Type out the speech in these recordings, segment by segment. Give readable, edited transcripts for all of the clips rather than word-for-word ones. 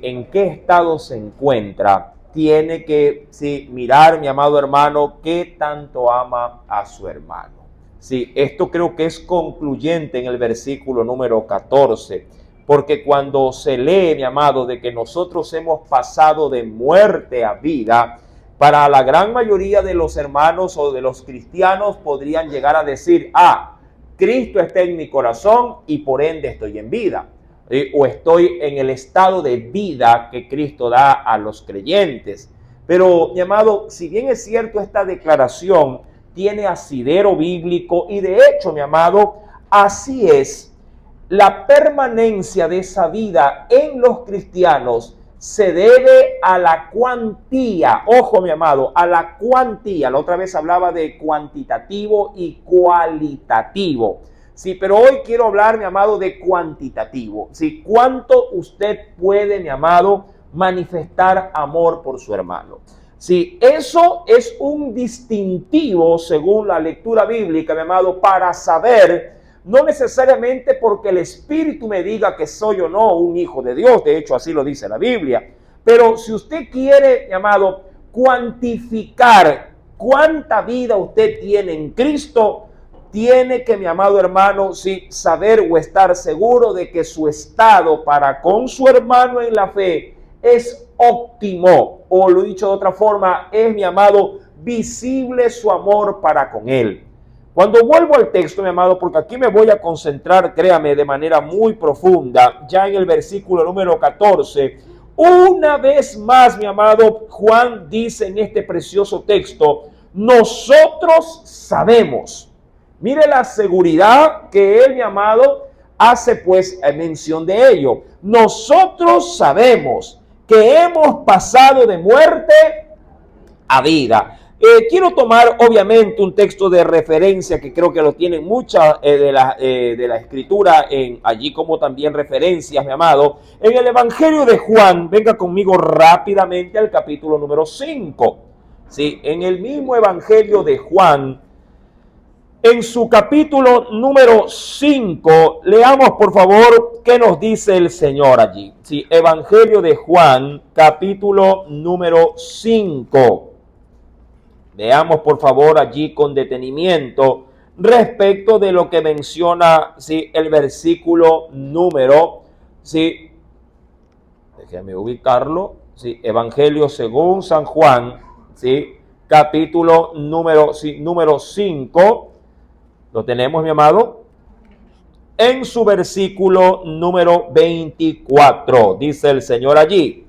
en qué estado se encuentra, tiene que mirar, mi amado hermano, qué tanto ama a su hermano. Sí, esto creo que es concluyente en el versículo número 14, porque cuando se lee, mi amado, de que nosotros hemos pasado de muerte a vida, para la gran mayoría de los hermanos o de los cristianos podrían llegar a decir, Cristo está en mi corazón y por ende estoy en vida. O estoy en el estado de vida que Cristo da a los creyentes. Pero, mi amado, si bien es cierto, esta declaración tiene asidero bíblico y de hecho, mi amado, así es. La permanencia de esa vida en los cristianos se debe a la cuantía, ojo mi amado, a la cuantía. La otra vez hablaba de cuantitativo y cualitativo. Sí, pero hoy quiero hablar, mi amado, de cuantitativo. Sí, ¿cuánto usted puede, mi amado, manifestar amor por su hermano? Sí, eso es un distintivo, según la lectura bíblica, mi amado, para saber, no necesariamente porque el Espíritu me diga que soy o no un hijo de Dios, de hecho así lo dice la Biblia, pero si usted quiere, mi amado, cuantificar cuánta vida usted tiene en Cristo, tiene que, mi amado hermano, saber o estar seguro de que su estado para con su hermano en la fe es óptimo, o lo dicho de otra forma, es, mi amado, visible su amor para con él. Cuando vuelvo al texto, mi amado, porque aquí me voy a concentrar, créame, de manera muy profunda, ya en el versículo número 14, una vez más, mi amado, Juan dice en este precioso texto, nosotros sabemos. Mire la seguridad que él, mi amado, hace pues mención de ello. Nosotros sabemos que hemos pasado de muerte a vida. Quiero tomar obviamente un texto de referencia que creo que lo tienen mucha de la escritura allí como también referencias, mi amado. En el Evangelio de Juan, venga conmigo rápidamente al capítulo número 5. Sí, en el mismo Evangelio de Juan, en su capítulo número 5, leamos por favor qué nos dice el Señor allí. Sí, Evangelio de Juan, capítulo número 5. Veamos por favor allí con detenimiento respecto de lo que menciona el versículo número, déjeme ubicarlo, Evangelio según San Juan, capítulo número 5. Lo tenemos, mi amado, en su versículo número 24. Dice el Señor allí,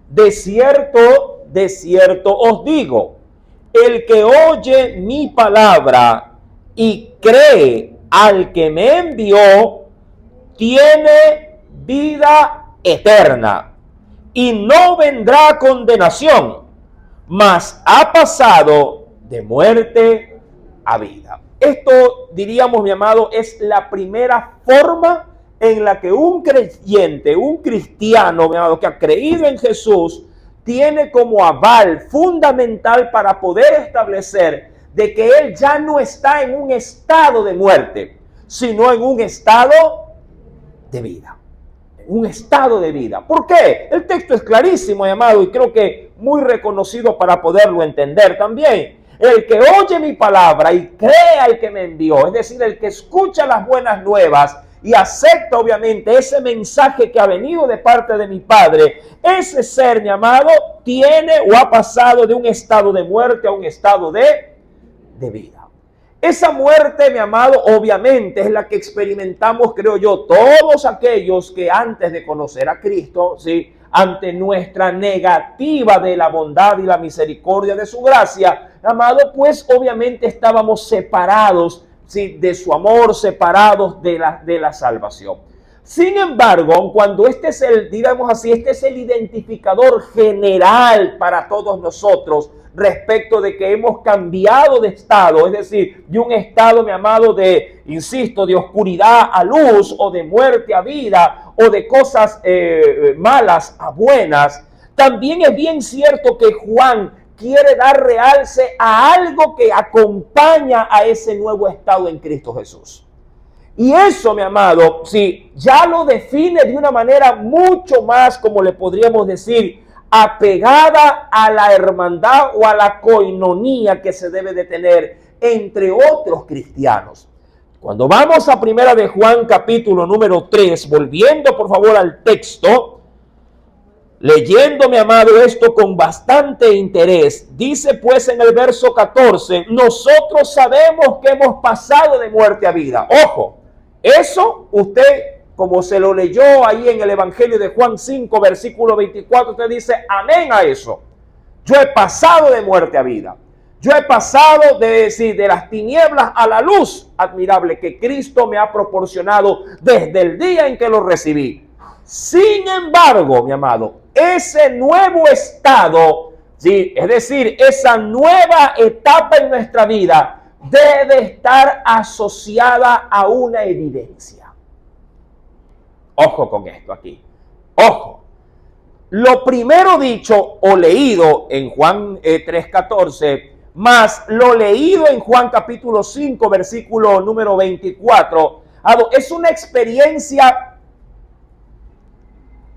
de cierto os digo, el que oye mi palabra y cree al que me envió, tiene vida eterna y no vendrá a condenación, mas ha pasado de muerte a vida. Esto, diríamos, mi amado, es la primera forma en la que un creyente, un cristiano, mi amado, que ha creído en Jesús, tiene como aval fundamental para poder establecer de que él ya no está en un estado de muerte, sino en un estado de vida. Un estado de vida. ¿Por qué? El texto es clarísimo, mi amado, y creo que muy reconocido para poderlo entender también. El que oye mi palabra y cree al que me envió, es decir, el que escucha las buenas nuevas y acepta obviamente ese mensaje que ha venido de parte de mi Padre, ese ser, mi amado, tiene o ha pasado de un estado de muerte a un estado de vida. Esa muerte, mi amado, obviamente es la que experimentamos, creo yo, todos aquellos que antes de conocer a Cristo, ante nuestra negativa de la bondad y la misericordia de su gracia, amado, pues obviamente estábamos separados de su amor, separados de la salvación. Sin embargo, cuando este es digamos así, este es el identificador general para todos nosotros respecto de que hemos cambiado de estado, es decir, de un estado, mi amado, de oscuridad a luz, o de muerte a vida, o de cosas malas a buenas. También es bien cierto que Juan quiere dar realce a algo que acompaña a ese nuevo estado en Cristo Jesús. Y eso, mi amado, sí, ya lo define de una manera mucho más, como le podríamos decir, apegada a la hermandad o a la coinonía que se debe de tener entre otros cristianos. Cuando vamos a Primera de Juan capítulo número 3, volviendo por favor al texto, leyendo, mi amado, esto con bastante interés, dice pues en el verso 14, nosotros sabemos que hemos pasado de muerte a vida. Ojo, eso usted, como se lo leyó ahí en el Evangelio de Juan 5, versículo 24, usted dice amén a eso. Yo he pasado de muerte a vida. Yo he pasado de las tinieblas a la luz admirable que Cristo me ha proporcionado desde el día en que lo recibí. Sin embargo, mi amado, ese nuevo estado, ¿sí? Es decir, esa nueva etapa en nuestra vida debe estar asociada a una evidencia. Ojo con esto aquí. Ojo. Lo primero dicho o leído en Juan 3:14, más lo leído en Juan capítulo 5, versículo número 24, es una experiencia,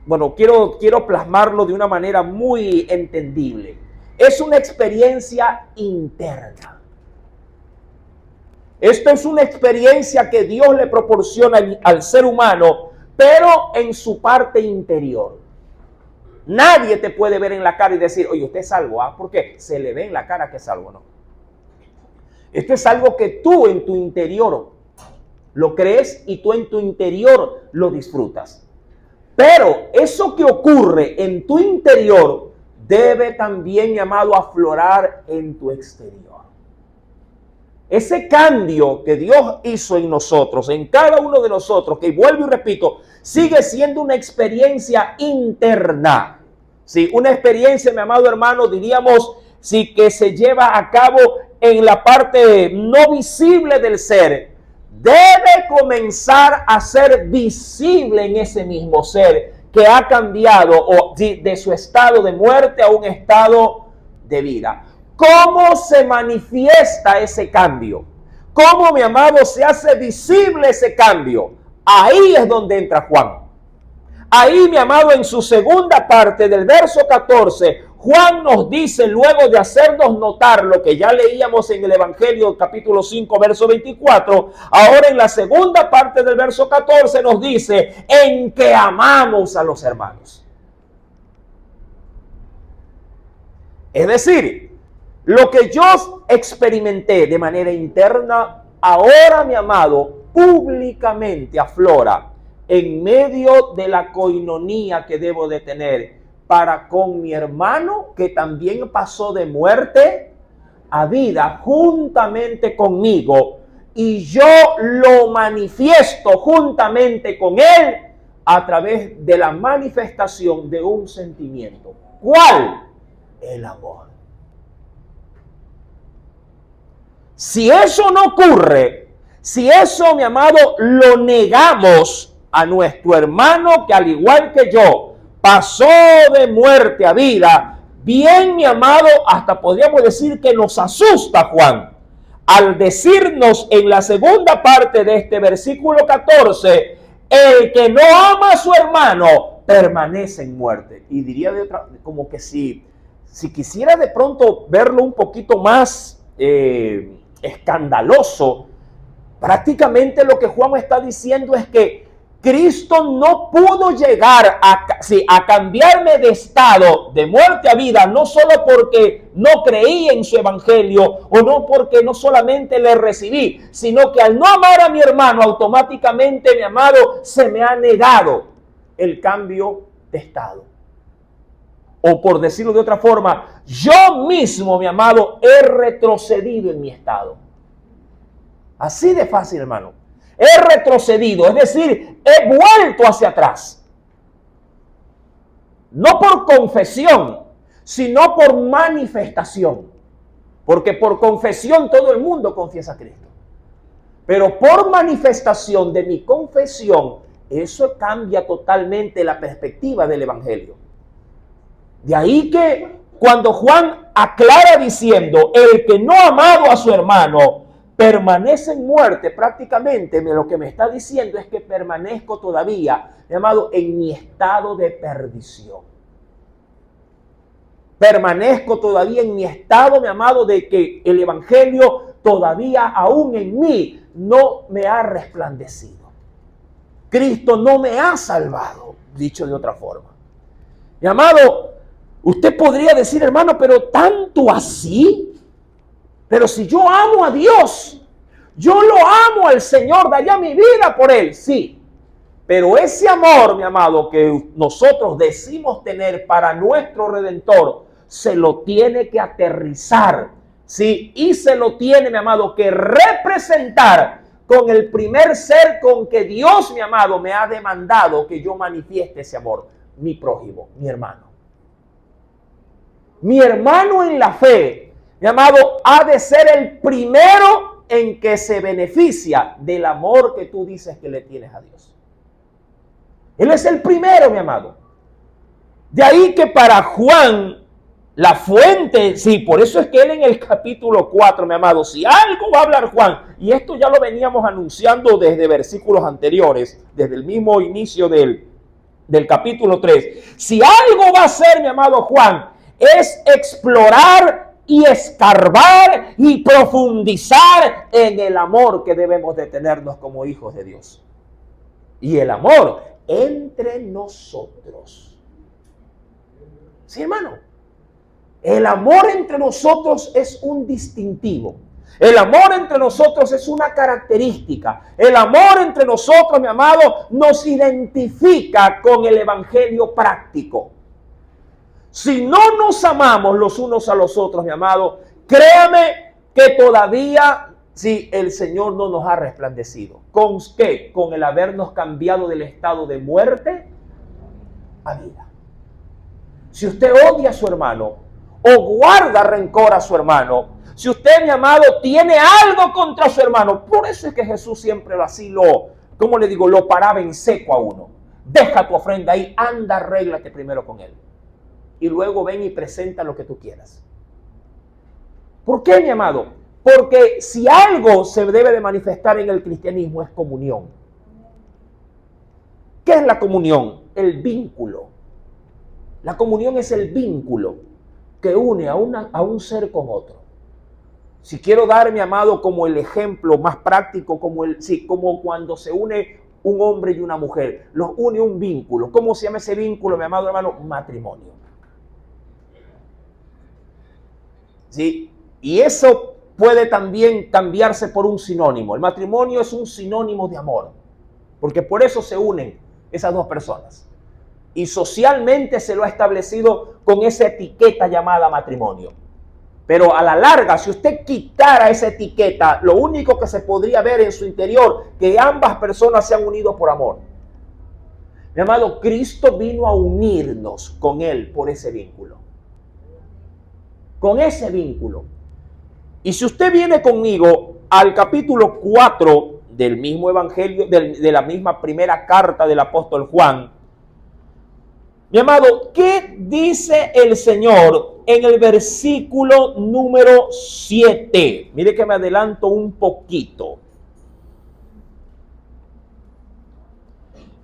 bueno, quiero plasmarlo de una manera muy entendible. Es una experiencia interna. Esto es una experiencia que Dios le proporciona al ser humano, pero en su parte interior. Nadie te puede ver en la cara y decir, oye, usted es salvo, ¿ah? ¿Por qué? Se le ve en la cara que es salvo, ¿no? Esto es algo que tú en tu interior lo crees y tú en tu interior lo disfrutas. Pero eso que ocurre en tu interior debe también, llamado, aflorar en tu exterior. Ese cambio que Dios hizo en nosotros, en cada uno de nosotros, que vuelvo y repito, sigue siendo una experiencia interna. Sí, una experiencia, mi amado hermano, diríamos, sí, que se lleva a cabo en la parte no visible del ser. Debe comenzar a ser visible en ese mismo ser que ha cambiado de su estado de muerte a un estado de vida. ¿Cómo se manifiesta ese cambio? ¿Cómo, mi amado, se hace visible ese cambio? Ahí es donde entra Juan. Ahí, mi amado, en su segunda parte del verso 14, Juan nos dice, luego de hacernos notar lo que ya leíamos en el Evangelio capítulo 5, verso 24, ahora en la segunda parte del verso 14 nos dice, en que amamos a los hermanos. Es decir, lo que yo experimenté de manera interna, ahora, mi amado, públicamente aflora en medio de la coinonía que debo de tener para con mi hermano que también pasó de muerte a vida juntamente conmigo, y yo lo manifiesto juntamente con él a través de la manifestación de un sentimiento. ¿Cuál? El amor. Si eso no ocurre, si eso, mi amado, lo negamos a nuestro hermano que al igual que yo pasó de muerte a vida, bien, mi amado, hasta podríamos decir que nos asusta Juan al decirnos en la segunda parte de este versículo 14, el que no ama a su hermano permanece en muerte. Y diría de otra, como que si quisiera de pronto verlo un poquito más escandaloso, prácticamente lo que Juan está diciendo es que Cristo no pudo llegar a cambiarme de estado de muerte a vida, no solo porque no creí en su evangelio o no porque no solamente le recibí, sino que al no amar a mi hermano, automáticamente, mi amado, se me ha negado el cambio de estado. O por decirlo de otra forma, yo mismo, mi amado, he retrocedido en mi estado. Así de fácil, hermano. He retrocedido, es decir, he vuelto hacia atrás. No por confesión, sino por manifestación. Porque por confesión todo el mundo confiesa a Cristo. Pero por manifestación de mi confesión, eso cambia totalmente la perspectiva del evangelio. De ahí que cuando Juan aclara diciendo, el que no ha amado a su hermano permanece en muerte, prácticamente lo que me está diciendo es que permanezco todavía, mi amado, en mi estado de perdición. Permanezco todavía en mi estado, mi amado, de que el evangelio todavía aún en mí no me ha resplandecido. Cristo no me ha salvado, dicho de otra forma. Mi amado, usted podría decir, hermano, pero tanto así. Pero si yo amo a Dios, yo lo amo al Señor, daría mi vida por Él, sí. Pero ese amor, mi amado, que nosotros decimos tener para nuestro Redentor, se lo tiene que aterrizar, sí. Y se lo tiene, mi amado, que representar con el primer ser con que Dios, mi amado, me ha demandado que yo manifieste ese amor. Mi prójimo, mi hermano. Mi hermano en la fe, mi amado, ha de ser el primero en que se beneficia del amor que tú dices que le tienes a Dios. Él es el primero, mi amado. De ahí que para Juan, la fuente, sí, por eso es que él en el capítulo 4, mi amado, si algo va a hablar Juan, y esto ya lo veníamos anunciando desde versículos anteriores, desde el mismo inicio del capítulo 3, si algo va a hacer, mi amado Juan, es explorar y escarbar y profundizar en el amor que debemos de tenernos como hijos de Dios. Y el amor entre nosotros. Sí, hermano. El amor entre nosotros es un distintivo. El amor entre nosotros es una característica. El amor entre nosotros, mi amado, nos identifica con el evangelio práctico. Si no nos amamos los unos a los otros, mi amado, créame que todavía, sí, el Señor no nos ha resplandecido. ¿Con qué? Con el habernos cambiado del estado de muerte a vida. Si usted odia a su hermano o guarda rencor a su hermano, si usted, mi amado, tiene algo contra su hermano, por eso es que Jesús siempre así ¿cómo le digo? Lo paraba en seco a uno. Deja tu ofrenda ahí, anda, arréglate primero con él. Y luego ven y presenta lo que tú quieras. ¿Por qué, mi amado? Porque si algo se debe de manifestar en el cristianismo es comunión. ¿Qué es la comunión? El vínculo. La comunión es el vínculo que une a un ser con otro. Si quiero dar, mi amado, como el ejemplo más práctico, como cuando se une un hombre y una mujer, los une un vínculo. ¿Cómo se llama ese vínculo, mi amado hermano? Matrimonio. ¿Sí? Y eso puede también cambiarse por un sinónimo. El matrimonio es un sinónimo de amor, porque por eso se unen esas dos personas. Y socialmente se lo ha establecido con esa etiqueta llamada matrimonio. Pero a la larga, si usted quitara esa etiqueta, lo único que se podría ver en su interior, que ambas personas se han unido por amor. Mi amado, Cristo vino a unirnos con Él por ese vínculo. Con ese vínculo. Y si usted viene conmigo al capítulo 4 del mismo evangelio, de la misma primera carta del apóstol Juan, mi amado, ¿qué dice el Señor en el versículo número 7? Mire que me adelanto un poquito.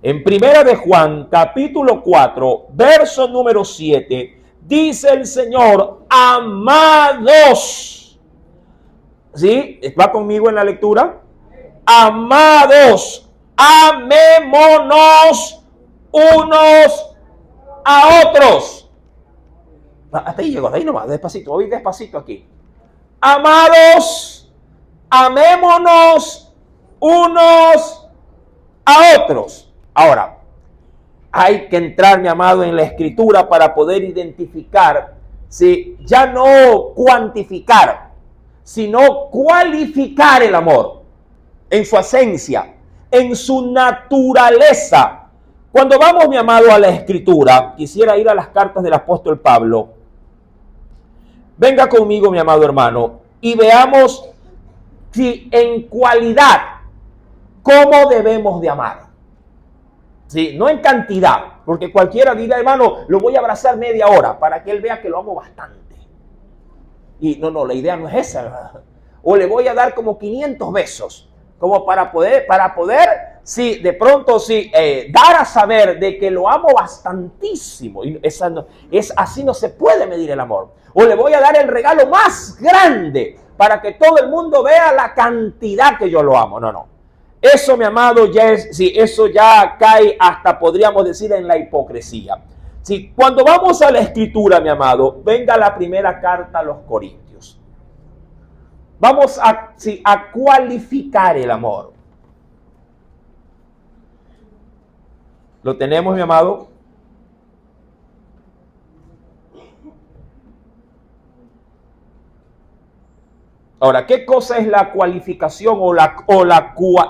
En primera de Juan, capítulo 4, verso número 7, dice el Señor, amados. ¿Sí? ¿Va conmigo en la lectura? Amados, amémonos unos a otros. Hasta ahí llegó, hasta ahí nomás, despacito, voy despacito aquí. Amados, amémonos unos a otros. Ahora, hay que entrar, mi amado, en la escritura para poder identificar, ¿sí? Ya no cuantificar, sino cualificar el amor en su esencia, en su naturaleza. Cuando vamos, mi amado, a la escritura, quisiera ir a las cartas del apóstol Pablo. Venga conmigo, mi amado hermano, y veamos si en cualidad, cómo debemos de amar. Sí, no en cantidad, porque cualquiera diga, hermano, lo voy a abrazar media hora para que él vea que lo amo bastante. Y no, la idea no es esa, ¿verdad? o le voy a dar como 500 besos, como para poder, sí, de pronto, sí, dar a saber de que lo amo bastantísimo. Y así no se puede medir el amor. O le voy a dar el regalo más grande para que todo el mundo vea la cantidad que yo lo amo. No, no. Eso, mi amado, ya es, sí, eso ya cae hasta, podríamos decir, en la hipocresía. Sí, cuando vamos a la Escritura, mi amado, venga la primera carta a los Corintios. Vamos a cualificar el amor. ¿Lo tenemos, mi amado? Ahora, ¿qué cosa es la cualificación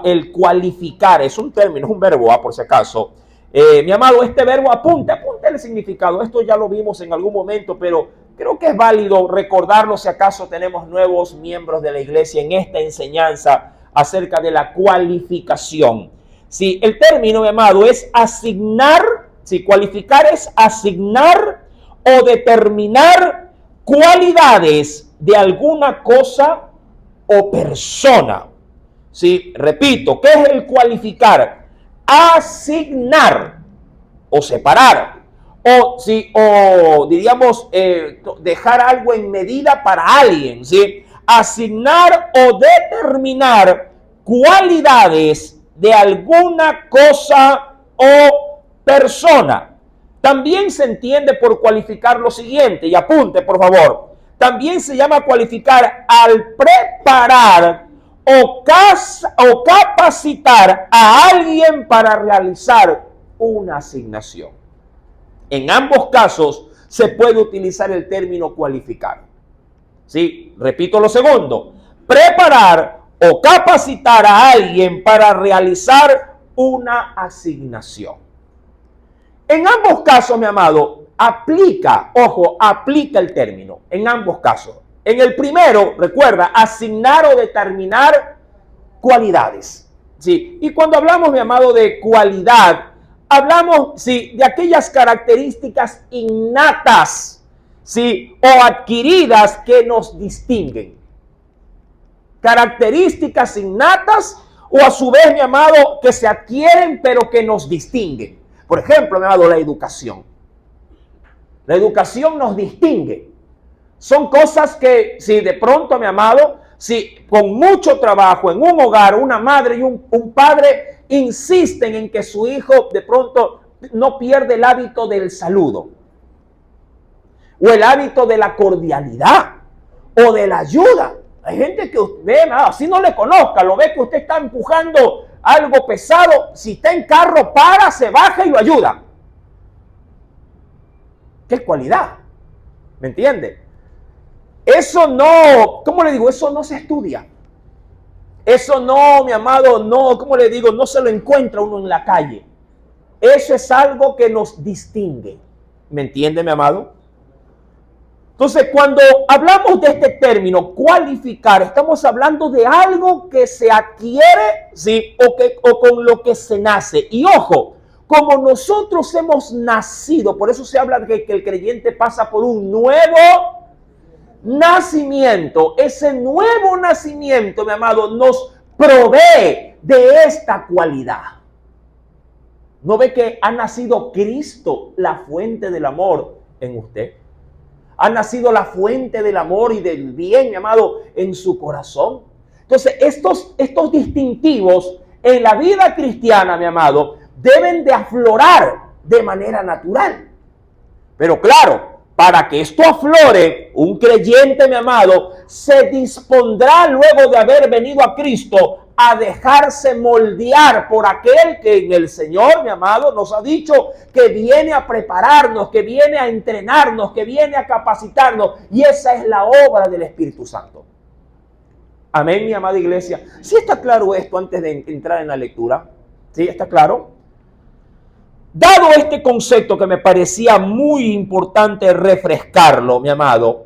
el cualificar? Es un término, es un verbo, por si acaso. Mi amado, este verbo apunte el significado. Esto ya lo vimos en algún momento, pero creo que es válido recordarlo si acaso tenemos nuevos miembros de la iglesia en esta enseñanza acerca de la cualificación. Sí, el término, mi amado, es asignar, sí, cualificar es asignar o determinar cualidades de alguna cosa o persona. Sí, repito, ¿qué es el cualificar? Asignar o separar o diríamos dejar algo en medida para alguien, ¿sí? Asignar o determinar cualidades de alguna cosa o persona. También se entiende por cualificar lo siguiente, y apunte por favor, también se llama cualificar al preparar o capacitar a alguien para realizar una asignación. En ambos casos se puede utilizar el término cualificar. Sí, repito lo segundo, preparar o capacitar a alguien para realizar una asignación. En ambos casos, mi amado, aplica el término, en ambos casos. En el primero, recuerda, asignar o determinar cualidades. ¿Sí? Y cuando hablamos, mi amado, de cualidad, hablamos, ¿sí?, de aquellas características innatas, ¿sí?, o adquiridas que nos distinguen. Características innatas o a su vez, mi amado, que se adquieren pero que nos distinguen. Por ejemplo, mi amado, la educación. La educación nos distingue. Son cosas que, si de pronto, mi amado, si con mucho trabajo en un hogar, una madre y un padre insisten en que su hijo de pronto no pierde el hábito del saludo, o el hábito de la cordialidad, o de la ayuda. Hay gente que ve, así no le conozca, lo ve que usted está empujando algo pesado, si está en carro, para, se baja y lo ayuda. ¿Qué cualidad? ¿Me entiende? Eso no, ¿cómo le digo? Eso no se estudia. Eso no, mi amado, no, ¿cómo le digo? No se lo encuentra uno en la calle. Eso es algo que nos distingue. ¿Me entiende, mi amado? Entonces, cuando hablamos de este término, cualificar, estamos hablando de algo que se adquiere, ¿sí?, o con lo que se nace. Y ojo, como nosotros hemos nacido, por eso se habla de que el creyente pasa por un nuevo nacimiento. Ese nuevo nacimiento, mi amado, nos provee de esta cualidad. ¿No ve que ha nacido Cristo, la fuente del amor, en usted? Ha nacido la fuente del amor y del bien, mi amado, en su corazón. Entonces, estos distintivos en la vida cristiana, mi amado, deben de aflorar de manera natural. Pero claro, para que esto aflore, un creyente, mi amado, se dispondrá luego de haber venido a Cristo a dejarse moldear por aquel que en el Señor, mi amado, nos ha dicho que viene a prepararnos, que viene a entrenarnos, que viene a capacitarnos. Y esa es la obra del Espíritu Santo. Amén, mi amada iglesia. ¿Sí está claro esto antes de entrar en la lectura? ¿Sí está claro? Dado este concepto que me parecía muy importante refrescarlo, mi amado,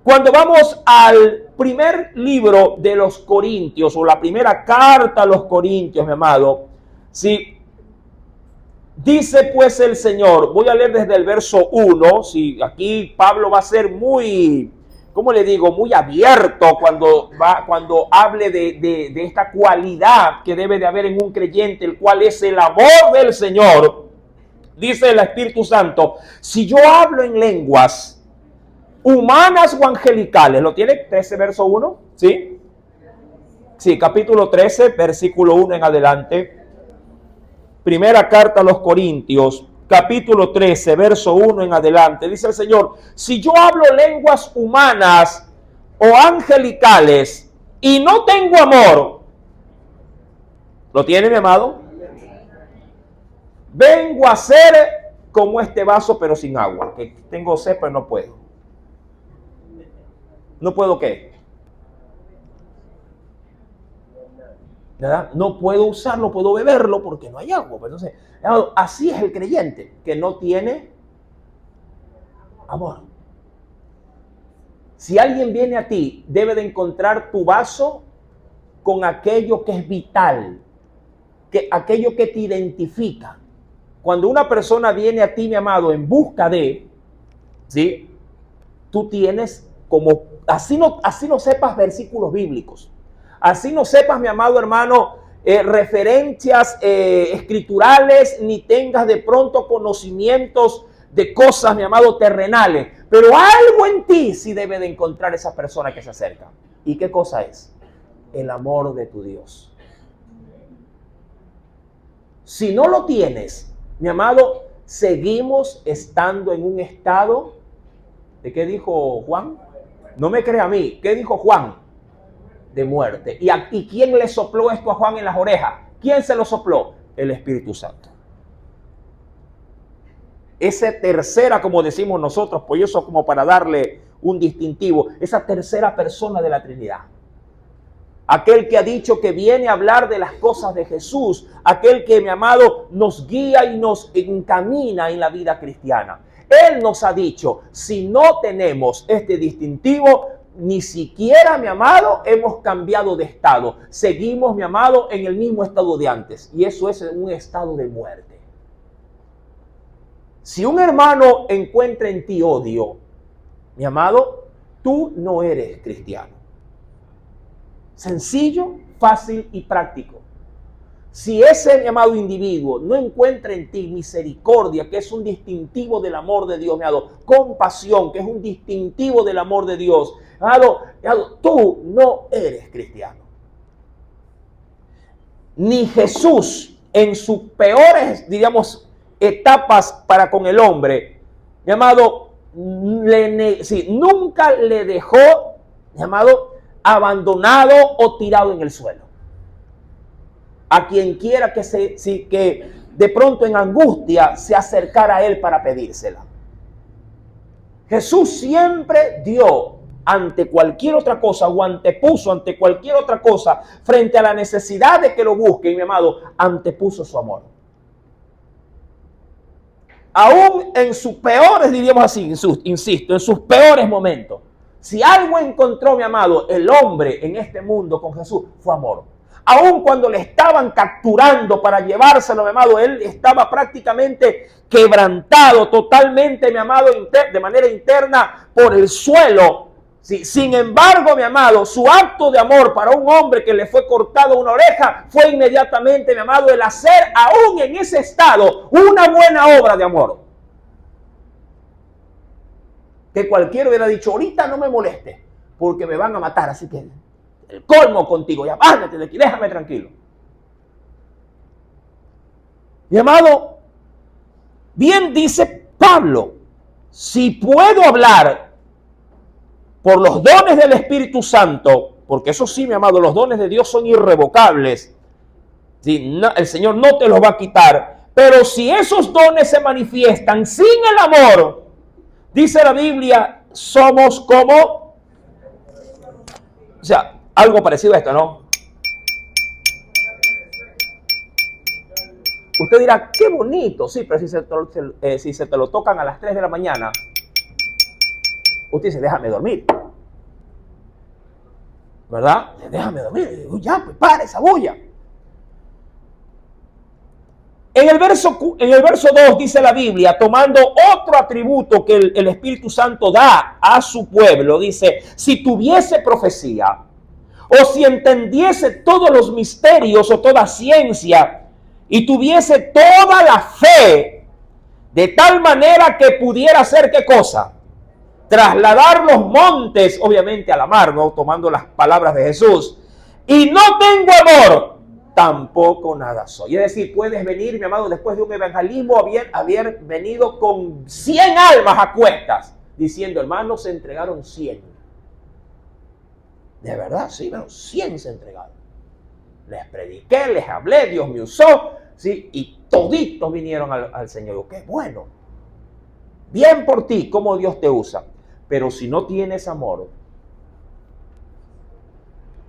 cuando vamos al primer libro de los Corintios, o la primera carta a los Corintios, mi amado, ¿sí? Dice pues el Señor, voy a leer desde el verso 1, ¿sí? Aquí Pablo va a ser muy ¿cómo le digo? Muy abierto cuando hable de esta cualidad que debe de haber en un creyente, el cual es el amor del Señor. Dice el Espíritu Santo, si yo hablo en lenguas humanas o angelicales, ¿lo tiene? 13, verso 1, ¿sí? Sí, capítulo 13, versículo 1 en adelante. Primera carta a los Corintios, capítulo 13, verso 1 en adelante. Dice el Señor, si yo hablo lenguas humanas o angelicales y no tengo amor, ¿lo tiene, mi amado? Vengo a ser como este vaso, pero sin agua. Que tengo sed, pero no puedo. ¿No puedo qué? ¿Verdad? No puedo usarlo, puedo beberlo porque no hay agua. Entonces, así es el creyente, que no tiene amor. Si alguien viene a ti, debe de encontrar tu vaso con aquello que es vital, aquello que te identifica. Cuando una persona viene a ti, mi amado, en busca de, ¿sí? Tú tienes como, así no sepas versículos bíblicos, así no sepas, mi amado hermano, referencias escriturales, ni tengas de pronto conocimientos de cosas, mi amado, terrenales, pero algo en ti sí debe de encontrar esa persona que se acerca. ¿Y qué cosa es? El amor de tu Dios. Si no lo tienes, mi amado, seguimos estando en un estado de, ¿qué dijo Juan? No me cree a mí, ¿qué dijo Juan? De muerte. ¿Y quién le sopló esto a Juan en las orejas? ¿Quién se lo sopló? El Espíritu Santo. Esa tercera, como decimos nosotros, pues eso como para darle un distintivo, esa tercera persona de la Trinidad. Aquel que ha dicho que viene a hablar de las cosas de Jesús, aquel que, mi amado, nos guía y nos encamina en la vida cristiana. Él nos ha dicho, si no tenemos este distintivo, ni siquiera, mi amado, hemos cambiado de estado. Seguimos, mi amado, en el mismo estado de antes. Y eso es un estado de muerte. Si un hermano encuentra en ti odio, mi amado, tú no eres cristiano. Sencillo, fácil y práctico. Si ese, mi amado individuo, no encuentra en ti misericordia, que es un distintivo del amor de Dios, mi amado, compasión, que es un distintivo del amor de Dios, mi amado, tú no eres cristiano. Ni Jesús, en sus peores, diríamos, etapas para con el hombre, mi amado, nunca le dejó, mi amado, abandonado o tirado en el suelo. A quien quiera que de pronto en angustia se acercara a él para pedírsela. Jesús siempre dio ante cualquier otra cosa o antepuso ante cualquier otra cosa frente a la necesidad de que lo busquen, mi amado, antepuso su amor. Aún en sus peores, diríamos así, insisto, en sus peores momentos. Si algo encontró, mi amado, el hombre en este mundo con Jesús, fue amor. Aun cuando le estaban capturando para llevárselo, mi amado, él estaba prácticamente quebrantado totalmente, mi amado, de manera interna por el suelo. Sí, sin embargo, mi amado, su acto de amor para un hombre que le fue cortado una oreja fue inmediatamente, mi amado, el hacer aún en ese estado una buena obra de amor. Que cualquiera hubiera dicho, ahorita no me moleste, porque me van a matar, así que el colmo contigo, ya bájate de aquí, déjame tranquilo. Mi amado, bien dice Pablo, si puedo hablar por los dones del Espíritu Santo, porque eso sí, mi amado, los dones de Dios son irrevocables, ¿sí? No, el Señor no te los va a quitar, pero si esos dones se manifiestan sin el amor, dice la Biblia, somos como, o sea, algo parecido a esto, ¿no? Usted dirá, qué bonito, sí, pero si se te lo tocan a las 3 de la mañana, usted dice, déjame dormir. ¿Verdad? Déjame dormir. Ya, pues para esa bulla. En el verso 2 dice la Biblia, tomando otro atributo que el Espíritu Santo da a su pueblo, dice, si tuviese profecía, o si entendiese todos los misterios o toda ciencia, y tuviese toda la fe, de tal manera que pudiera hacer, ¿qué cosa? Trasladar los montes, obviamente a la mar, ¿no? Tomando las palabras de Jesús. Y no tengo amor, tampoco nada soy. Es decir, puedes venir, mi amado, después de un evangelismo, haber venido con 100 almas a cuestas, diciendo, hermanos, se entregaron 100. De verdad, sí, bueno, 100 se entregaron. Les prediqué, les hablé, Dios me usó, sí, y toditos vinieron al Señor. ¡Qué bueno! Bien por ti, cómo Dios te usa. Pero si no tienes amor,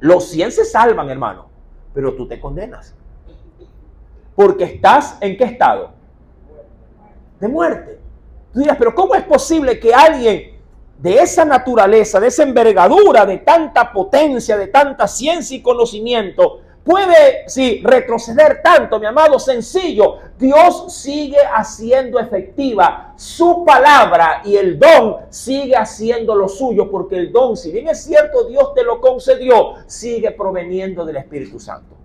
los 100 se salvan, hermano, pero tú te condenas. Porque estás, ¿en qué estado? De muerte. Tú dirás, pero ¿cómo es posible que alguien de esa naturaleza, de esa envergadura, de tanta potencia, de tanta ciencia y conocimiento, puede, sí, retroceder tanto, mi amado? Sencillo, Dios sigue haciendo efectiva su palabra y el don sigue haciendo lo suyo, porque el don, si bien es cierto, Dios te lo concedió, sigue proveniendo del Espíritu Santo.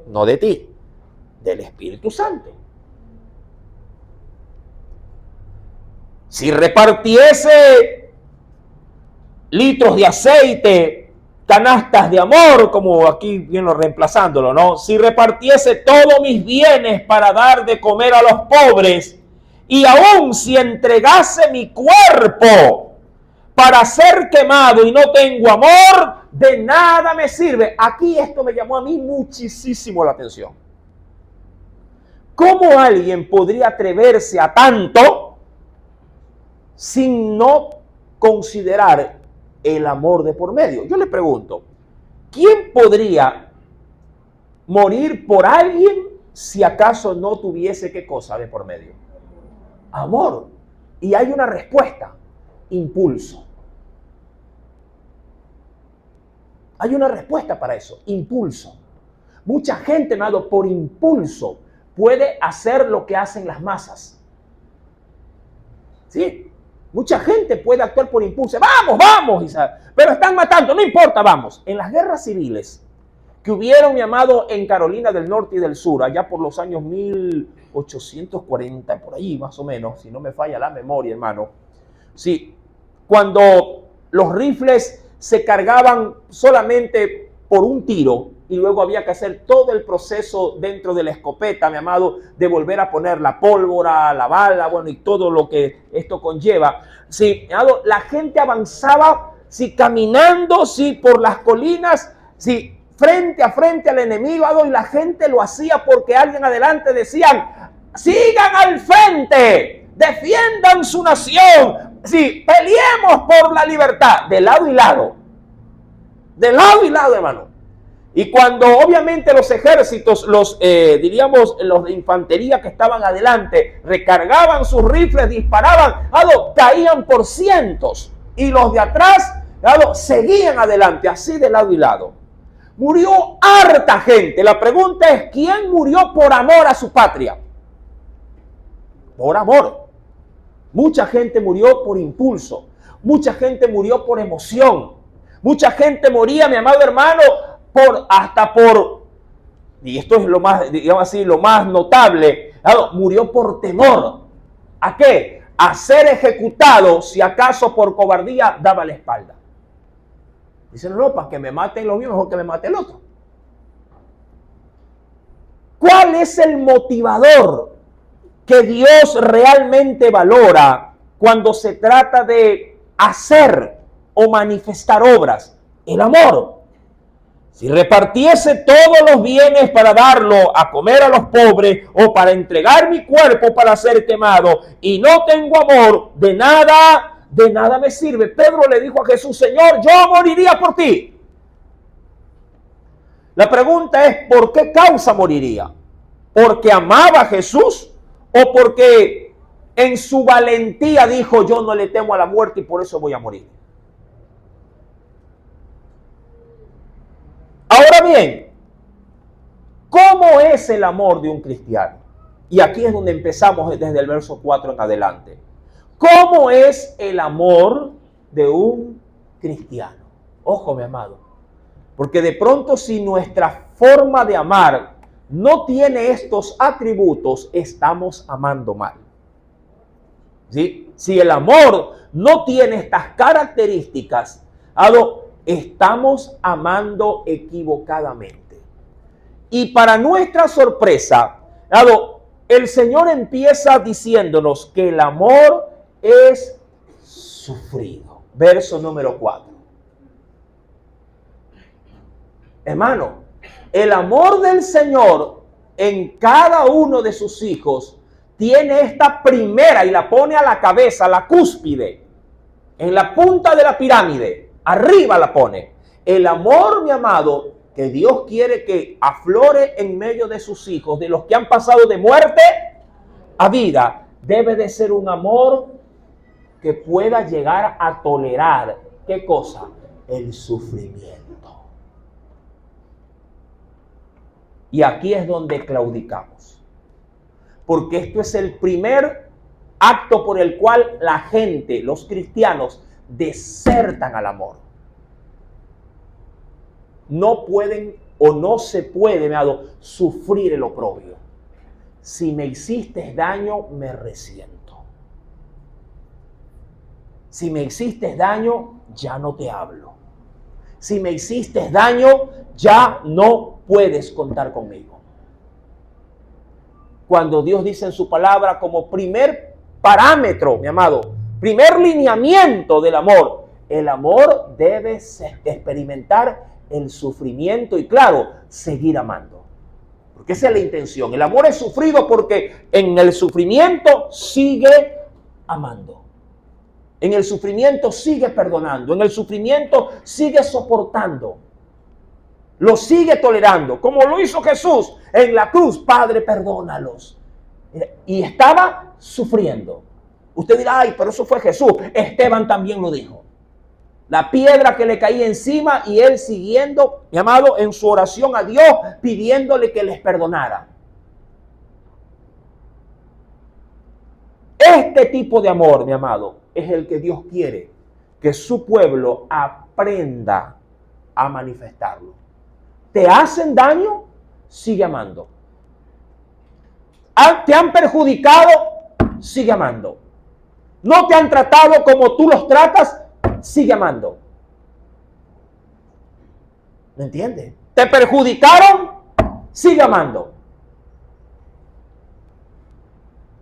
No de ti, del Espíritu Santo. Si repartiese litros de aceite, canastas de amor, como aquí viene reemplazándolo, ¿no? Si repartiese todos mis bienes para dar de comer a los pobres, y aún si entregase mi cuerpo para ser quemado y no tengo amor, de nada me sirve. Aquí esto me llamó a mí muchísimo la atención. ¿Cómo alguien podría atreverse a tanto sin no considerar el amor de por medio? Yo le pregunto, ¿quién podría morir por alguien si acaso no tuviese qué cosa de por medio? Amor. Y hay una respuesta: impulso. Hay una respuesta para eso: impulso. Mucha gente, amado, por impulso puede hacer lo que hacen las masas. ¿Sí? Mucha gente puede actuar por impulso. Vamos, vamos, Isaac. Pero están matando, no importa, vamos. En las guerras civiles que hubieron, mi amado, en Carolina del Norte y del Sur, allá por los años 1840, por ahí más o menos, si no me falla la memoria, hermano. Sí, cuando los rifles se cargaban solamente por un tiro y luego había que hacer todo el proceso dentro de la escopeta, mi amado, de volver a poner la pólvora, la bala, bueno, y todo lo que esto conlleva. Sí, mi amado, la gente avanzaba, sí, caminando, sí, por las colinas, sí, frente a frente al enemigo, y la gente lo hacía porque alguien adelante decían, sigan al frente, defiendan su nación, sí, peleemos por la libertad, de lado y lado, hermano. Y cuando obviamente los ejércitos, diríamos, los de infantería que estaban adelante, recargaban sus rifles, disparaban, caían por cientos. Y los de atrás, seguían adelante, así de lado y lado. Murió harta gente. La pregunta es, ¿quién murió por amor a su patria? Por amor. Mucha gente murió por impulso. Mucha gente murió por emoción. Mucha gente moría, mi amado hermano, y esto es lo más, digamos así, lo más notable, murió por temor. ¿A qué? A ser ejecutado si acaso por cobardía daba la espalda. Dicen, no, para que me maten los míos, mejor que me mate el otro. ¿Cuál es el motivador que Dios realmente valora cuando se trata de hacer o manifestar obras? El amor. Si repartiese todos los bienes para darlo a comer a los pobres o para entregar mi cuerpo para ser quemado y no tengo amor, de nada me sirve. Pedro le dijo a Jesús, Señor, yo moriría por ti. La pregunta es, ¿por qué causa moriría? ¿Porque amaba a Jesús o porque en su valentía dijo, yo no le temo a la muerte y por eso voy a morir? Ahora bien, ¿cómo es el amor de un cristiano? Y aquí es donde empezamos desde el verso 4 en adelante. ¿Cómo es el amor de un cristiano? Ojo, mi amado. Porque de pronto si nuestra forma de amar no tiene estos atributos, estamos amando mal. ¿Sí? Si el amor no tiene estas características, estamos amando equivocadamente. Y para nuestra sorpresa, el Señor empieza diciéndonos que el amor es sufrido. Verso número 4. Hermano, el amor del Señor en cada uno de sus hijos tiene esta primera y la pone a la cabeza, a la cúspide, en la punta de la pirámide, arriba la pone. El amor, mi amado, que Dios quiere que aflore en medio de sus hijos, de los que han pasado de muerte a vida, debe de ser un amor que pueda llegar a tolerar, ¿qué cosa? El sufrimiento. Y aquí es donde claudicamos. Porque esto es el primer acto por el cual la gente, los cristianos, desertan al amor. No pueden o no se puede, sufrir el oprobio. Si me hiciste daño, me resiento. Si me hiciste daño, ya no te hablo. Si me hiciste daño, ya no puedes contar conmigo. Cuando Dios dice en su palabra como primer parámetro, mi amado, primer lineamiento del amor, el amor debe experimentar el sufrimiento y, claro, seguir amando. Porque esa es la intención. El amor es sufrido porque en el sufrimiento sigue amando. En el sufrimiento sigue perdonando. En el sufrimiento sigue soportando. Lo sigue tolerando. Como lo hizo Jesús en la cruz. Padre, perdónalos. Y estaba sufriendo. Usted dirá, ay, pero eso fue Jesús. Esteban también lo dijo. La piedra que le caía encima y él siguiendo, mi amado, en su oración a Dios, pidiéndole que les perdonara. Este tipo de amor, mi amado, es el que Dios quiere que su pueblo aprenda a manifestarlo. ¿Te hacen daño? Sigue amando. ¿Te han perjudicado? Sigue amando. ¿No te han tratado como tú los tratas? Sigue amando. ¿Me entiendes? ¿Te perjudicaron? Sigue amando.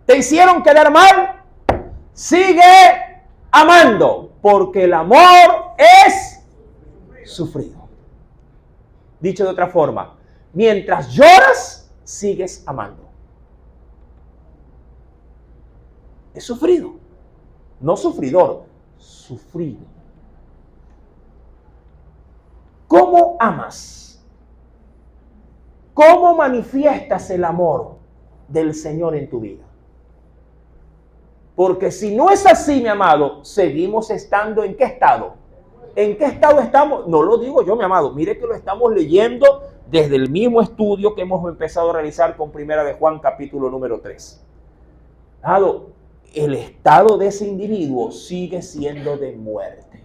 ¿Te hicieron quedar mal? Sigue amando. Porque el amor es sufrido. Dicho de otra forma, mientras lloras, sigues amando. Es sufrido. No sufridor, sufrido. ¿Cómo amas? ¿Cómo manifiestas el amor del Señor en tu vida? Porque si no es así, mi amado, seguimos estando ¿en qué estado? ¿En qué estado estamos? No lo digo yo, mi amado. Mire que lo estamos leyendo desde el mismo estudio que hemos empezado a realizar con Primera de Juan, capítulo número 3. Amado, el estado de ese individuo sigue siendo de muerte.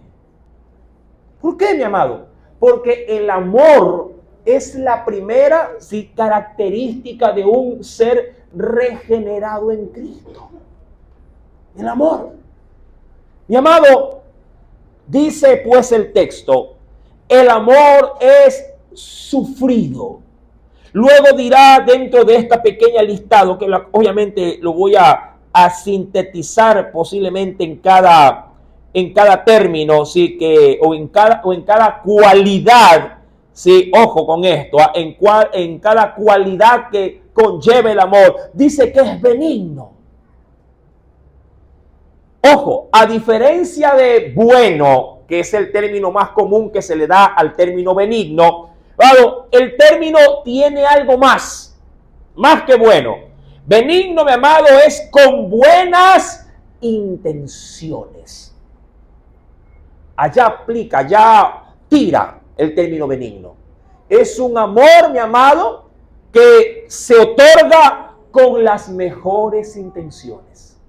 ¿Por qué, mi amado? Porque el amor es la primera característica de un ser regenerado en Cristo. El amor. Mi amado, dice pues el texto, el amor es sufrido. Luego dirá dentro de esta pequeña listado, que obviamente lo voy a sintetizar posiblemente en cada término, ¿sí? o en cada cualidad, ¿sí? Ojo con esto, en cada cualidad que conlleva el amor, dice que es benigno. Ojo, a diferencia de bueno, que es el término más común que se le da al término benigno, claro, el término tiene algo más que bueno. Benigno, mi amado, es con buenas intenciones. Allá aplica, allá tira el término benigno. Es un amor, mi amado, que se otorga con las mejores intenciones.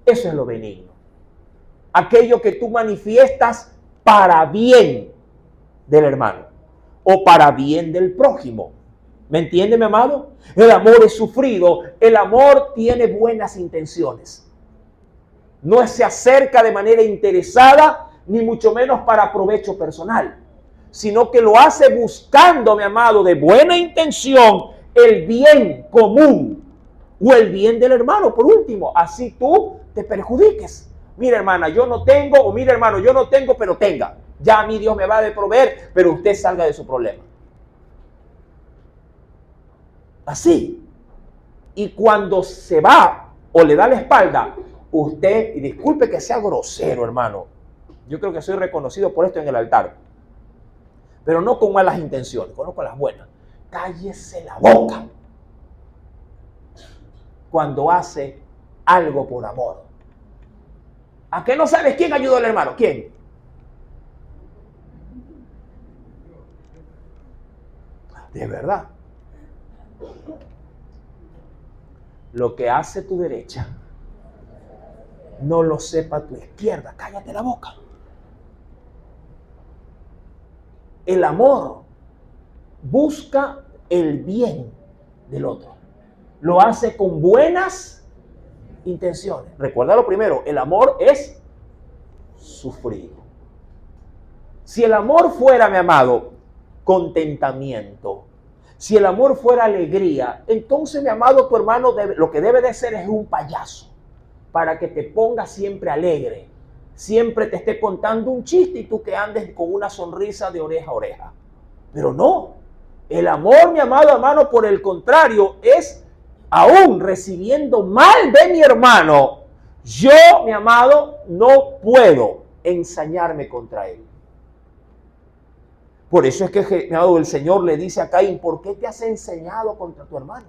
Eso es lo benigno. Aquello que tú manifiestas para bien del hermano o para bien del prójimo. ¿Me entiende, mi amado? El amor es sufrido. El amor tiene buenas intenciones. No se acerca de manera interesada, ni mucho menos para provecho personal, sino que lo hace buscando, mi amado, de buena intención, el bien común o el bien del hermano, por último. Así tú te perjudiques. Mira, hermana, yo no tengo, o mira, hermano, yo no tengo, pero tenga. Ya a mí Dios me va a proveer, pero usted salga de su problema. Así. Y cuando se va o le da la espalda, usted, y disculpe que sea grosero, hermano, yo creo que soy reconocido por esto en el altar, pero no con malas intenciones, con las buenas. Cállese la boca cuando hace algo por amor. ¿A qué no sabes quién ayudó al hermano? ¿Quién? De verdad. Lo que hace tu derecha, no lo sepa tu izquierda. Cállate la boca. El amor busca el bien del otro. Lo hace con buenas intenciones. Recuerda lo primero, el amor es sufrido. Si el amor fuera, mi amado, contentamiento, si el amor fuera alegría, entonces, mi amado, tu hermano lo que debe de ser es un payaso, para que te ponga siempre alegre, siempre te esté contando un chiste y tú que andes con una sonrisa de oreja a oreja. Pero no, el amor, mi amado hermano, por el contrario, es aún recibiendo mal de mi hermano, yo, mi amado, no puedo ensañarme contra él. Por eso es que, mi amado, el Señor le dice a Caín, ¿por qué te has ensañado contra tu hermano?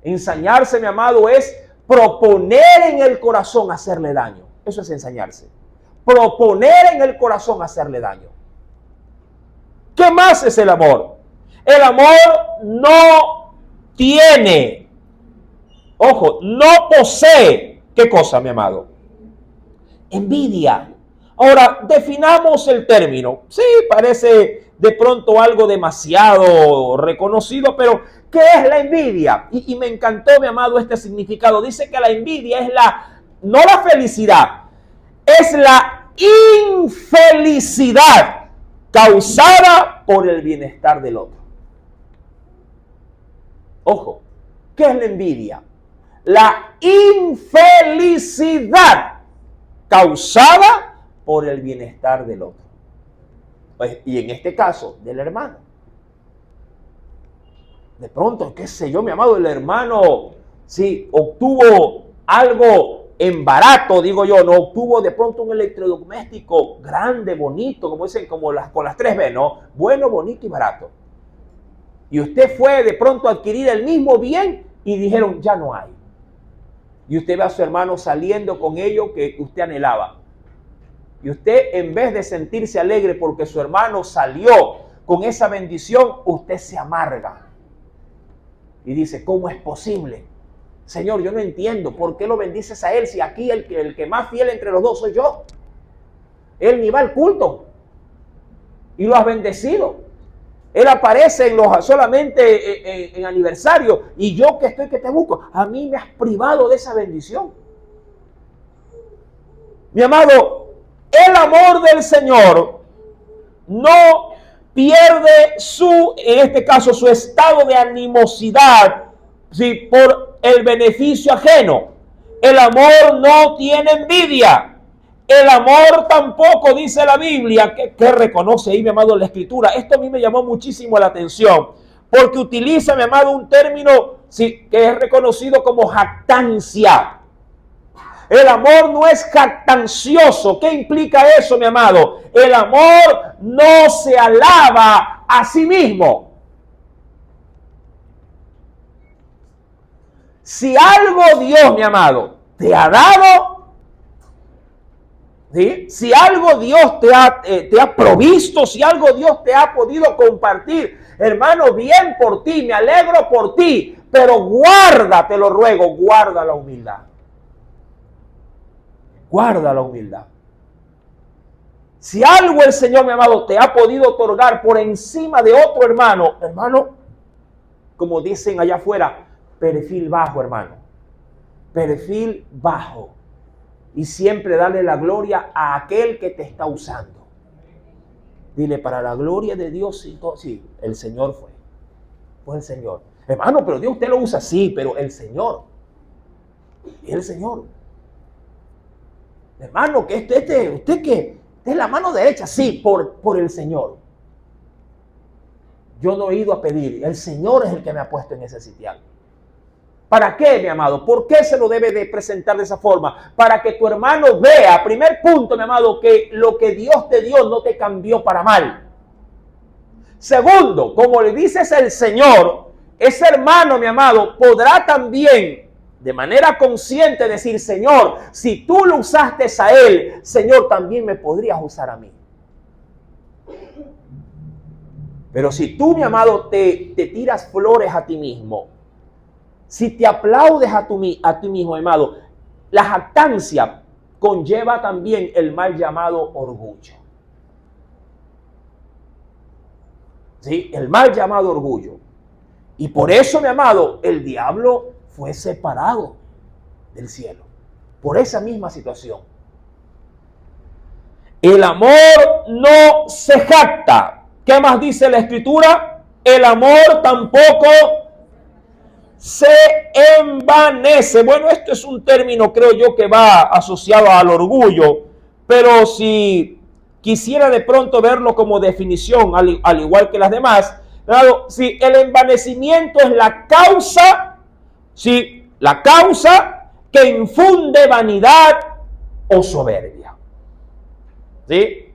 Ensañarse, mi amado, es proponer en el corazón hacerle daño. Eso es ensañarse. Proponer en el corazón hacerle daño. ¿Qué más es el amor? El amor no tiene, ojo, no posee, ¿qué cosa, mi amado? Envidia. Ahora, definamos el término. Sí, parece de pronto algo demasiado reconocido, pero ¿qué es la envidia? Y me encantó, mi amado, este significado. Dice que la envidia es no la felicidad, es la infelicidad causada por el bienestar del otro. Ojo, ¿qué es la envidia? La infelicidad causada por el bienestar del otro. Y en este caso, del hermano. De pronto, qué sé yo, mi amado, el hermano, sí, obtuvo algo en barato, digo yo, no obtuvo de pronto un electrodoméstico grande, bonito, como dicen, como con las 3B, ¿no? Bueno, bonito y barato. Y usted fue de pronto a adquirir el mismo bien y dijeron, ya no hay. Y usted ve a su hermano saliendo con ello que usted anhelaba. Y usted, en vez de sentirse alegre porque su hermano salió con esa bendición, usted se amarga. Y dice, ¿cómo es posible? Señor, yo no entiendo, ¿por qué lo bendices a él si aquí el que más fiel entre los dos soy yo? Él ni va al culto y lo has bendecido. Él aparece solamente en aniversario y yo que te busco. A mí me has privado de esa bendición. Mi amado, el amor del Señor no pierde en este caso, su estado de animosidad, ¿sí?, por el beneficio ajeno. El amor no tiene envidia. El amor tampoco, dice la Biblia, que reconoce ahí, mi amado, la Escritura. Esto a mí me llamó muchísimo la atención, porque utiliza, mi amado, un término, sí, que es reconocido como jactancia. El amor no es jactancioso. ¿Qué implica eso, mi amado? El amor no se alaba a sí mismo. Si algo Dios, mi amado, te ha dado, ¿sí?, si algo Dios te ha provisto, si algo Dios te ha podido compartir, hermano, bien por ti, me alegro por ti, Pero guarda, te lo ruego, guarda la humildad. Guarda la humildad. Si algo el Señor, mi amado, te ha podido otorgar por encima de otro hermano, como dicen allá afuera, perfil bajo, hermano. Perfil bajo. Y siempre darle la gloria a aquel que te está usando. Dile, para la gloria de Dios, sí, el Señor fue. Fue el Señor. Hermano, pero Dios usted lo usa, sí, pero el Señor. El Señor. Hermano, que usted que es la mano derecha, sí, por el Señor. Yo no he ido a pedir, el Señor es el que me ha puesto en ese sitial. ¿Para qué, mi amado? ¿Por qué se lo debe de presentar de esa forma? Para que tu hermano vea, primer punto, mi amado, que lo que Dios te dio no te cambió para mal. Segundo, como le dices el Señor, ese hermano, mi amado, podrá también de manera consciente decir, Señor, si tú lo usaste a él, Señor, también me podrías usar a mí. Pero si tú, mi amado, te tiras flores a ti mismo, si te aplaudes a ti mismo, amado, la jactancia conlleva también el mal llamado orgullo. ¿Sí? El mal llamado orgullo. Y por eso, mi amado, el diablo fue separado del cielo. Por esa misma situación. El amor no se jacta. ¿Qué más dice la Escritura? El amor tampoco se envanece. Bueno, esto es un término, creo yo, que va asociado al orgullo. Pero si quisiera de pronto verlo como definición, al igual que las demás, claro, si el envanecimiento es la causa, si la causa que infunde vanidad o soberbia. ¿Sí?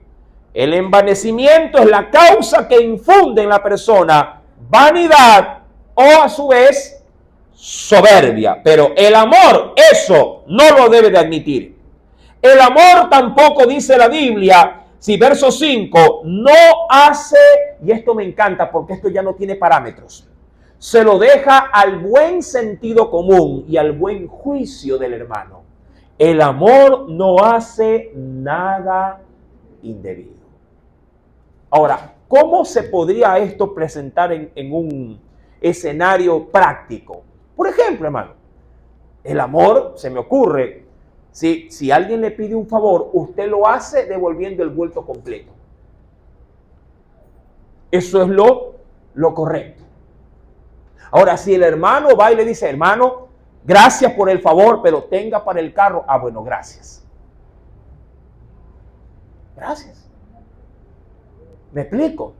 El envanecimiento es la causa que infunde en la persona vanidad o a su vez soberbia. Pero el amor, eso no lo debe de admitir. El amor tampoco, dice la Biblia, si verso 5, no hace, y esto me encanta porque esto ya no tiene parámetros, se lo deja al buen sentido común y al buen juicio del hermano. El amor no hace nada indebido. Ahora, ¿cómo se podría esto presentar en un escenario práctico? Por ejemplo, hermano, el amor, se me ocurre, si alguien le pide un favor, usted lo hace devolviendo el vuelto completo. Eso es lo correcto. Ahora, si el hermano va y le dice, hermano, gracias por el favor, pero tenga para el carro. Ah, bueno, gracias. Gracias. ¿Me explico?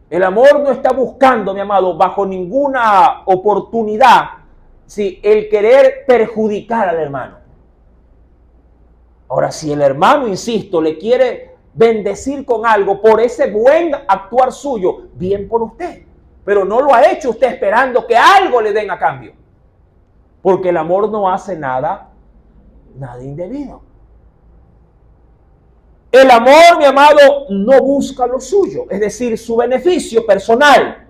El amor no está buscando, mi amado, bajo ninguna oportunidad, el querer perjudicar al hermano. Ahora, si el hermano, insisto, le quiere bendecir con algo por ese buen actuar suyo, bien por usted. Pero no lo ha hecho usted esperando que algo le den a cambio. Porque el amor no hace nada indebido. El amor, mi amado, no busca lo suyo, es decir, su beneficio personal.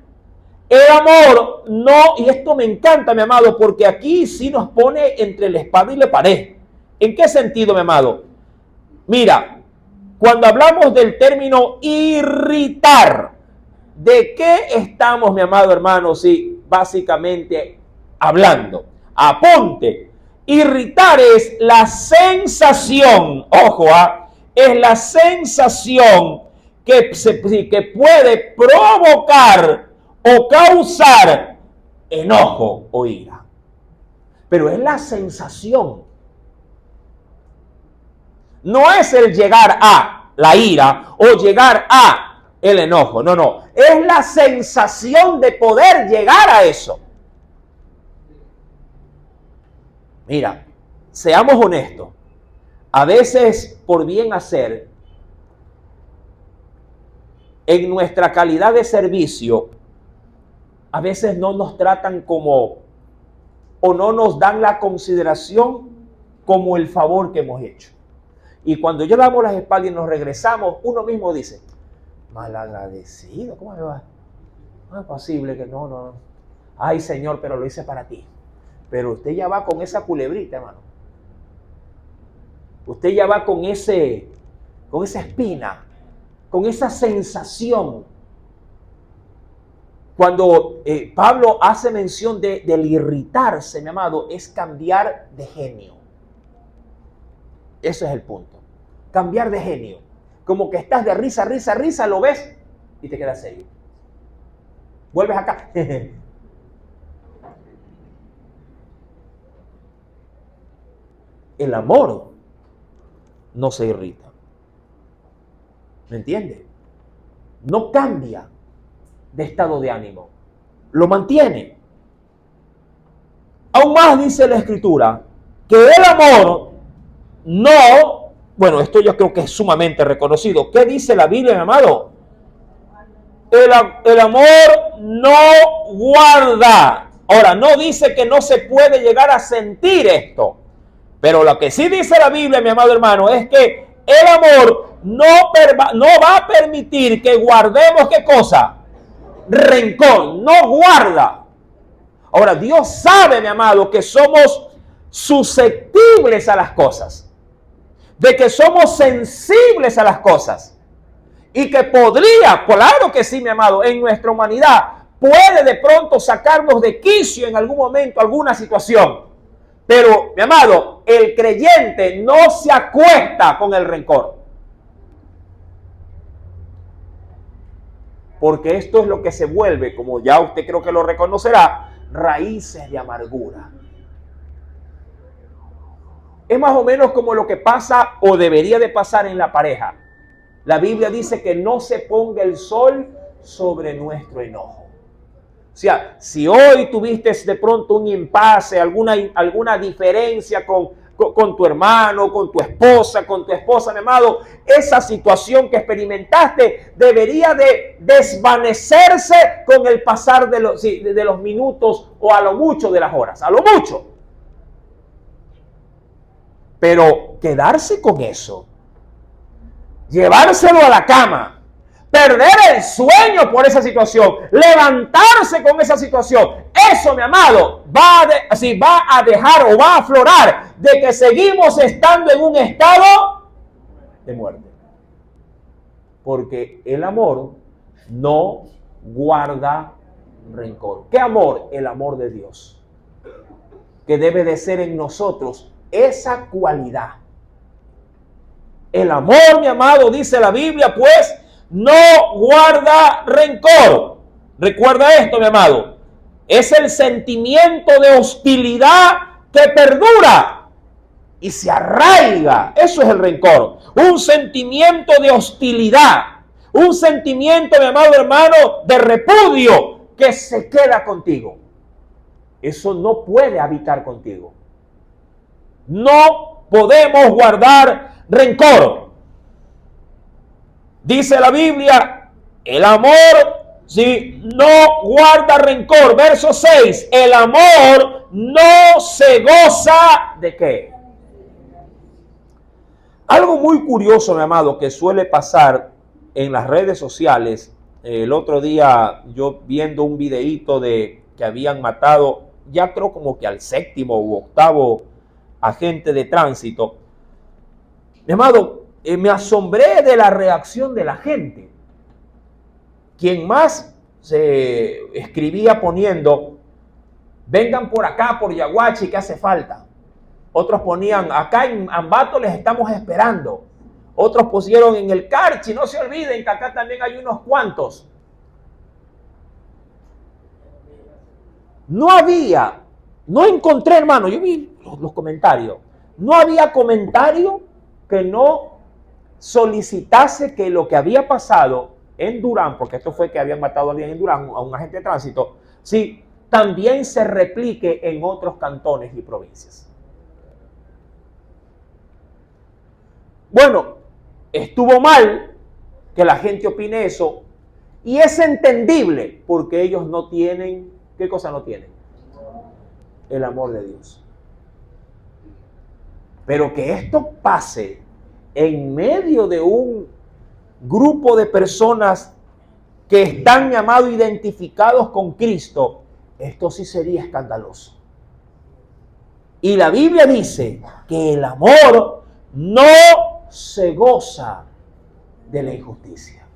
El amor no, y esto me encanta, mi amado, porque aquí sí nos pone entre la espada y la pared. ¿En qué sentido, mi amado? Mira, cuando hablamos del término irritar, ¿de qué estamos, mi amado hermano? Sí, básicamente hablando. Apunte. Irritar es la sensación, ojo, es la sensación que puede provocar o causar enojo o ira. Pero es la sensación. No es el llegar a la ira o llegar a el enojo. No. Es la sensación de poder llegar a eso. Mira, seamos honestos. A veces, por bien hacer, en nuestra calidad de servicio, a veces no nos tratan como, o no nos dan la consideración como el favor que hemos hecho. Y cuando ya damos las espaldas y nos regresamos, uno mismo dice, malagradecido, ¿cómo me va? No es posible que no. Ay, Señor, pero lo hice para ti. Pero usted ya va con esa culebrita, hermano. Usted ya va con esa espina, con esa sensación. Cuando Pablo hace mención del irritarse, mi amado, es cambiar de genio. Ese es el punto. Cambiar de genio. Como que estás de risa, risa, risa, lo ves y te quedas serio. Vuelves acá. El amor no se irrita. ¿Me entiende? No cambia de estado de ánimo. Lo mantiene. Aún más dice la Escritura que el amor no, bueno, esto yo creo que es sumamente reconocido. ¿Qué dice la Biblia, mi amado? El amor no guarda. Ahora, no dice que no se puede llegar a sentir esto. Pero lo que sí dice la Biblia, mi amado hermano, es que el amor no va a permitir que guardemos, ¿qué cosa? Rencor, no guarda. Ahora, Dios sabe, mi amado, que somos susceptibles a las cosas, de que somos sensibles a las cosas, y que podría, claro que sí, mi amado, en nuestra humanidad puede de pronto sacarnos de quicio en algún momento, alguna situación. Pero, mi amado, el creyente no se acuesta con el rencor. Porque esto es lo que se vuelve, como ya usted creo que lo reconocerá, raíces de amargura. Es más o menos como lo que pasa o debería de pasar en la pareja. La Biblia dice que no se ponga el sol sobre nuestro enojo. O sea, si hoy tuviste de pronto un impasse, alguna diferencia con tu hermano, con tu esposa, mi amado, esa situación que experimentaste debería de desvanecerse con el pasar de los minutos o a lo mucho de las horas, a lo mucho. Pero quedarse con eso, llevárselo a la cama, perder el sueño por esa situación, levantarse con esa situación, eso, mi amado, va a dejar o va a aflorar de que seguimos estando en un estado de muerte. Porque el amor no guarda rencor. ¿Qué amor? El amor de Dios, que debe de ser en nosotros esa cualidad. El amor, mi amado, dice la Biblia, pues, no guarda rencor. Recuerda esto, mi amado. Es el sentimiento de hostilidad que perdura y se arraiga. Eso es el rencor. Un sentimiento de hostilidad. Un sentimiento, mi amado hermano, de repudio que se queda contigo. Eso no puede habitar contigo. No podemos guardar rencor. Dice la Biblia, el amor no guarda rencor. Verso 6, el amor no se goza ¿de qué? Algo muy curioso, mi amado, que suele pasar en las redes sociales. El otro día yo viendo un videíto de que habían matado, ya creo como que al 7º u 8º agente de tránsito. Mi amado, me asombré de la reacción de la gente. Quien más se escribía poniendo, vengan por acá, por Yaguachi, que hace falta. Otros ponían, acá en Ambato les estamos esperando. Otros pusieron en el Carchi, no se olviden que acá también hay unos cuantos. No encontré, hermano, yo vi los comentarios. No había comentario que no solicitase que lo que había pasado en Durán, porque esto fue que habían matado a alguien en Durán, a un agente de tránsito, sí, también se replique en otros cantones y provincias. Bueno, estuvo mal que la gente opine eso y es entendible porque ellos no tienen, ¿qué cosa no tienen? El amor de Dios. Pero que esto pase en medio de un grupo de personas que están llamados, identificados con Cristo, esto sí sería escandaloso. Y la Biblia dice que el amor no se goza de la injusticia.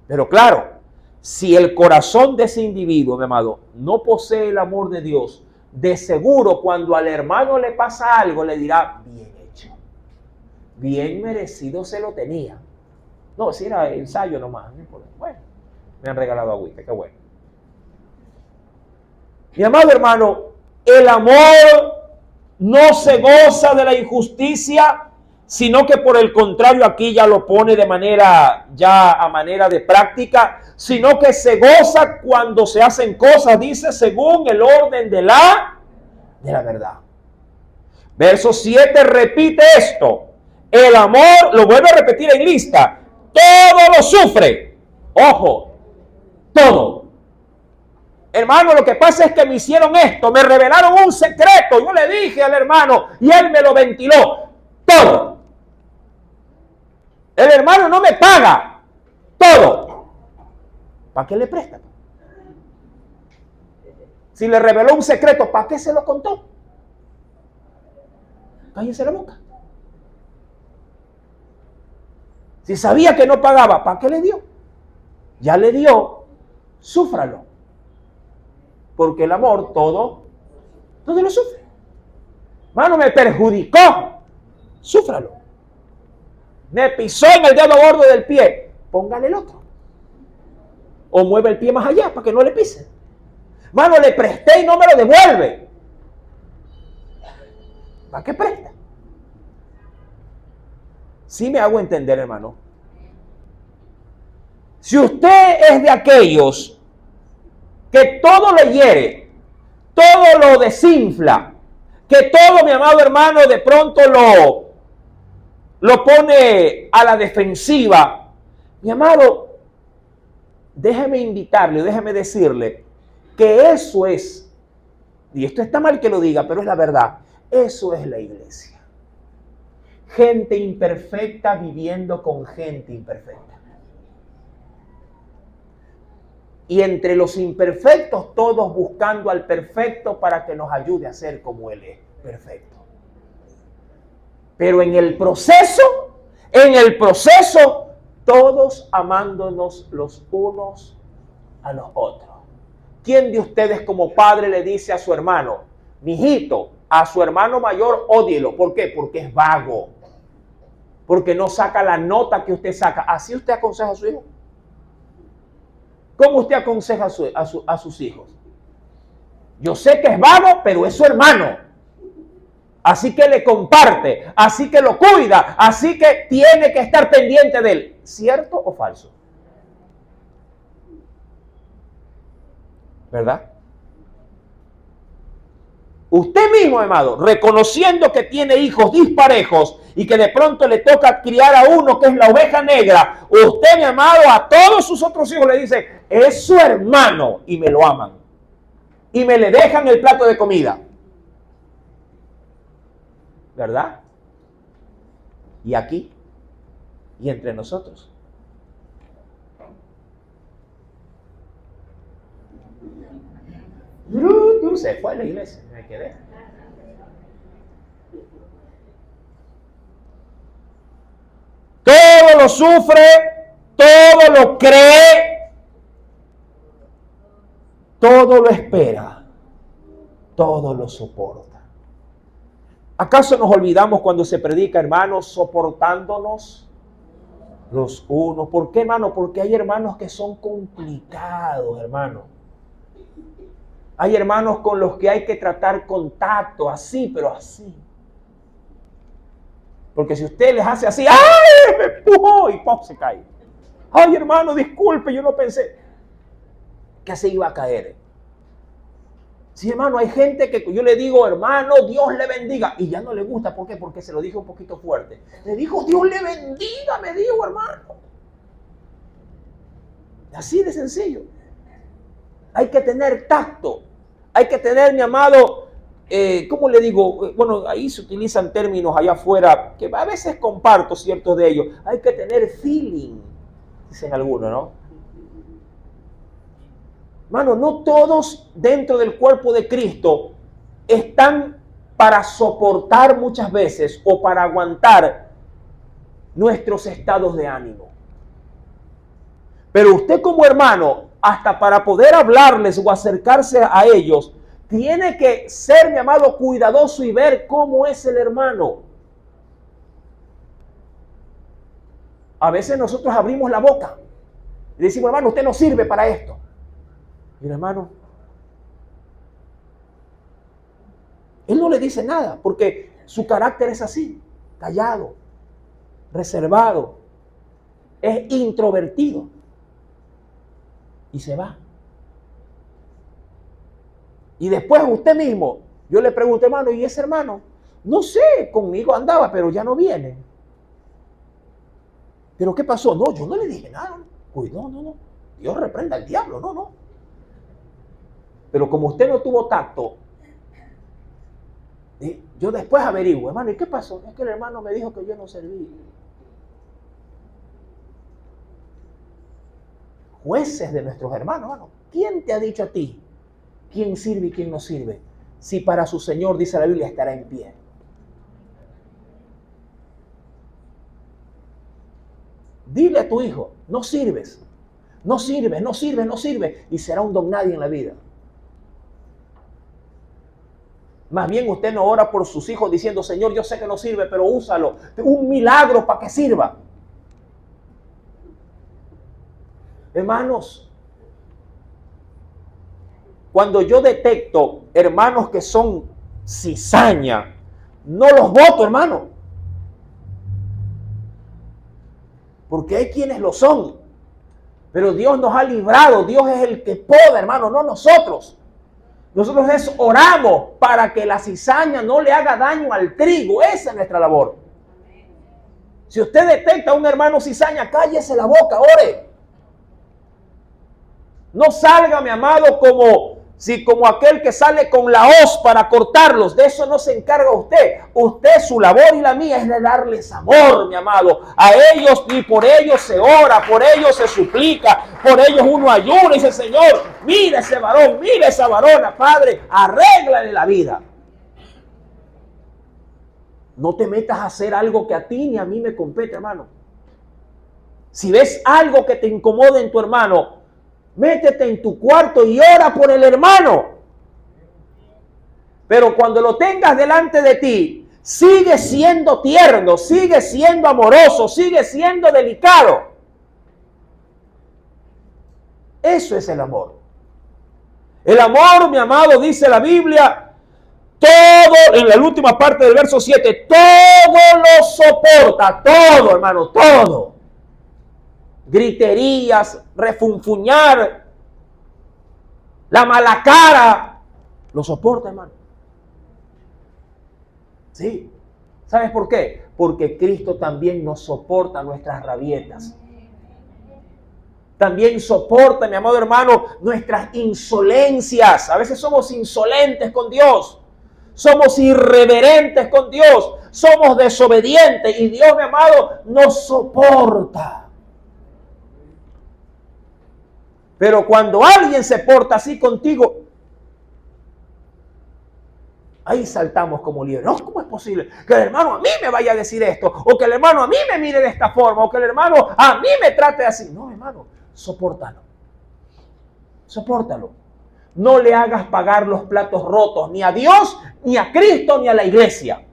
Pero claro, si el corazón de ese individuo, mi amado, no posee el amor de Dios, de seguro cuando al hermano le pasa algo, le dirá, bien hecho. Bien merecido se lo tenía. No, si era ensayo nomás. Bueno, me han regalado agüita, qué bueno. Mi amado hermano, el amor no se goza de la injusticia, sino que por el contrario aquí ya lo pone de manera, ya a manera de práctica, sino que se goza cuando se hacen cosas, dice, según el orden de la verdad. Verso 7 repite esto. El amor, lo vuelvo a repetir en lista, todo lo sufre. Ojo, todo. Hermano, lo que pasa es que me hicieron esto, me revelaron un secreto, yo le dije al hermano y él me lo ventiló. Todo. El hermano no me paga. Todo. ¿Para qué le presta? Si le reveló un secreto, ¿para qué se lo contó? Cállese la boca. Si sabía que no pagaba, ¿para qué le dio? Ya le dio, súfralo. Porque el amor todo lo sufre. Hermano, me perjudicó, súfralo. Me pisó en el dedo gordo del pie, póngale el otro. O mueve el pie más allá para que no le pise. Hermano, le presté y no me lo devuelve. ¿Para qué presta? Sí me hago entender, hermano. Si usted es de aquellos que todo le hiere, todo lo desinfla, que todo, mi amado hermano, de pronto lo pone a la defensiva, mi amado, déjeme invitarle, déjeme decirle que eso es, y esto está mal que lo diga, pero es la verdad, eso es la iglesia. Gente imperfecta viviendo con gente imperfecta. Y entre los imperfectos, todos buscando al perfecto para que nos ayude a ser como Él es, perfecto. Pero en el proceso, todos amándonos los unos a los otros. ¿Quién de ustedes como padre le dice a su hermano, mijito, a su hermano mayor, ódielo? ¿Por qué? Porque es vago. Porque no saca la nota que usted saca. ¿Así usted aconseja a su hijo? ¿Cómo usted aconseja a sus hijos? Yo sé que es vago, pero es su hermano. Así que le comparte, así que lo cuida, así que tiene que estar pendiente de él. ¿Cierto o falso? ¿Verdad? Usted mismo, amado, reconociendo que tiene hijos disparejos y que de pronto le toca criar a uno que es la oveja negra, usted, mi amado, a todos sus otros hijos le dice, es su hermano y me lo aman. Y me le dejan el plato de comida. ¿Verdad? Y aquí, y entre nosotros. Se fue a la iglesia, me quedé. Todo lo sufre, todo lo cree, todo lo espera, todo lo soporta. ¿Acaso nos olvidamos cuando se predica, hermanos, soportándonos los unos? ¿Por qué, hermano? Porque hay hermanos que son complicados, hermano. Hay hermanos con los que hay que tratar contacto, así, pero así. Porque si usted les hace así, ¡ay! Me empujó y ¡pum! Se cae. ¡Ay, hermano, disculpe! Yo no pensé que se iba a caer. Sí, hermano, hay gente que yo le digo, hermano, Dios le bendiga. Y ya no le gusta. ¿Por qué? Porque se lo dije un poquito fuerte. Le dijo, Dios le bendiga, me dijo, hermano. Así de sencillo. Hay que tener tacto. Hay que tener, mi amado, ¿cómo le digo? Bueno, ahí se utilizan términos allá afuera que a veces comparto ciertos de ellos. Hay que tener feeling, dicen algunos, ¿no? Hermano, no todos dentro del cuerpo de Cristo están para soportar muchas veces o para aguantar nuestros estados de ánimo. Pero usted como hermano, hasta para poder hablarles o acercarse a ellos, tiene que ser, mi amado, cuidadoso y ver cómo es el hermano. A veces nosotros abrimos la boca y decimos, hermano, usted no sirve para esto. Y el hermano, él no le dice nada porque su carácter es así, callado, reservado, es introvertido. Y se va. Y después usted mismo, yo le pregunto, hermano, ¿y ese hermano? No sé, conmigo andaba, pero ya no viene. ¿Pero qué pasó? No, yo no le dije nada. Uy, no. Dios reprenda al diablo, no. Pero como usted no tuvo tacto, yo después averiguo, hermano, ¿y qué pasó? Es que el hermano me dijo que yo no serví. Jueces de nuestros hermanos, hermano. ¿Quién te ha dicho a ti quién sirve y quién no sirve? Si para su Señor, dice la Biblia, estará en pie. Dile a tu hijo, no sirves, y será un don nadie en la vida. Más bien usted no ora por sus hijos diciendo, Señor, yo sé que no sirve, pero úsalo. Un milagro para que sirva. Hermanos, cuando yo detecto hermanos que son cizaña, no los voto, hermano. Porque hay quienes lo son. Pero Dios nos ha librado. Dios es el que poda, hermano, no nosotros. Nosotros oramos para que la cizaña no le haga daño al trigo. Esa es nuestra labor. Si usted detecta a un hermano cizaña, cállese la boca, ore. No salga, mi amado, como aquel que sale con la hoz para cortarlos. De eso no se encarga usted. Usted, su labor y la mía es de darles amor, mi amado. A ellos y por ellos se ora, por ellos se suplica, por ellos uno ayuna y dice, Señor, mira ese varón, mira esa varona, Padre, arréglale la vida. No te metas a hacer algo que a ti ni a mí me compete, hermano. Si ves algo que te incomode en tu hermano, métete en tu cuarto y ora por el hermano. Pero cuando lo tengas delante de ti, sigue siendo tierno, sigue siendo amoroso, sigue siendo delicado. Eso es el amor. El amor, mi amado, dice la Biblia, todo, en la última parte del verso 7, todo lo soporta, todo, hermano, todo. Griterías, refunfuñar, la mala cara, lo soporta, hermano. Sí. ¿Sabes por qué? Porque Cristo también nos soporta nuestras rabietas. También soporta, mi amado hermano, nuestras insolencias. A veces somos insolentes con Dios. Somos irreverentes con Dios. Somos desobedientes. Y Dios, mi amado, nos soporta. Pero cuando alguien se porta así contigo, ahí saltamos como liebres. No, ¿cómo es posible que el hermano a mí me vaya a decir esto? O que el hermano a mí me mire de esta forma. O que el hermano a mí me trate así. No, hermano, sopórtalo. Sopórtalo. No le hagas pagar los platos rotos ni a Dios, ni a Cristo, ni a la iglesia.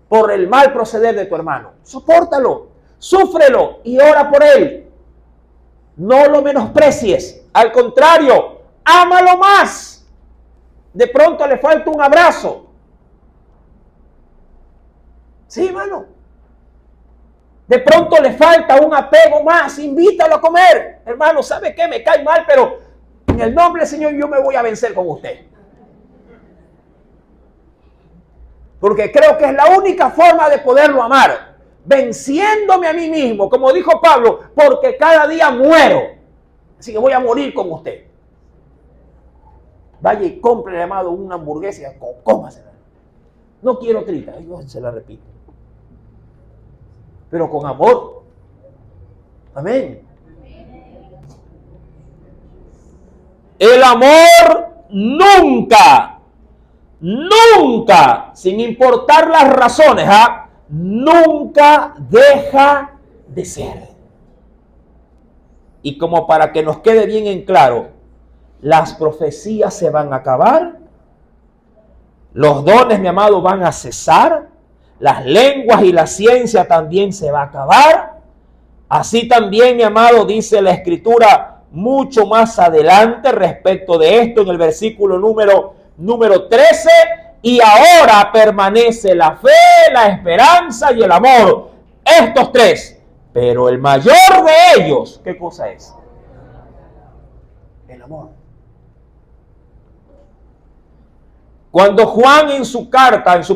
Por el mal proceder de tu hermano. Sopórtalo. Súfrelo y ora por él. No lo menosprecies. Al contrario, ámalo más. De pronto le falta un abrazo. Sí, hermano. De pronto le falta un apego más. Invítalo a comer. Hermano, ¿sabe qué? Me cae mal, pero en el nombre del Señor yo me voy a vencer con usted. Porque creo que es la única forma de poderlo amar. Venciéndome a mí mismo, como dijo Pablo, porque cada día muero. Así que voy a morir con usted. Vaya y compre, amado, una hamburguesa y cómasela. No quiero trita, yo se la repito. Pero con amor. Amén. El amor nunca, nunca, sin importar las razones, nunca deja de ser. Y como para que nos quede bien en claro, las profecías se van a acabar, los dones, mi amado, van a cesar, las lenguas y la ciencia también se va a acabar. Así también, mi amado, dice la Escritura mucho más adelante respecto de esto en el versículo número 13. Y ahora permanece la fe, la esperanza y el amor. Estos tres. Pero el mayor de ellos, ¿qué cosa es? El amor. Cuando Juan en su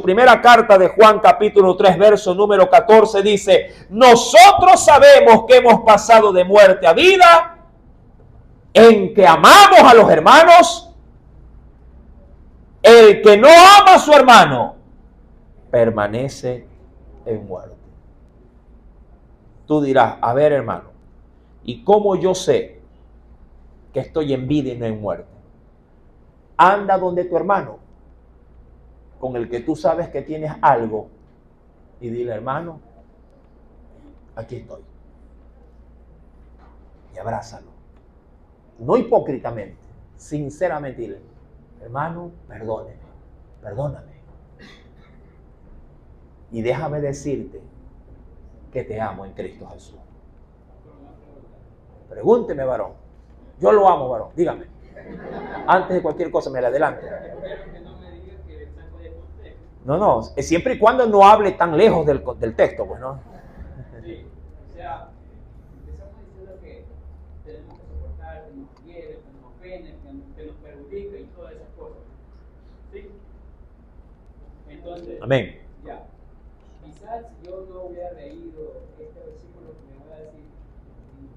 primera carta de Juan capítulo 3, verso número 14 dice, nosotros sabemos que hemos pasado de muerte a vida en que amamos a los hermanos. El que no ama a su hermano permanece en muerte. Tú dirás, a ver, hermano, ¿y cómo yo sé que estoy en vida y no en muerte? Anda donde tu hermano, con el que tú sabes que tienes algo, y dile, hermano, aquí estoy. Y abrázalo. No hipócritamente, sinceramente dile, hermano, perdóname. Y déjame decirte que te amo en Cristo Jesús. Pregúnteme, varón. Yo lo amo, varón. Dígame. Antes de cualquier cosa, me le adelante. No, siempre y cuando no hable tan lejos del texto, pues, ¿no? Sí, o sea, empezamos diciendo que tenemos que soportar, que nos hieren, que nos ofenden, que nos perjudiquen y todas esas cosas. ¿Sí? Entonces, amén. Ya. Quizás si yo no hubiera leído este versículo que me voy a decir,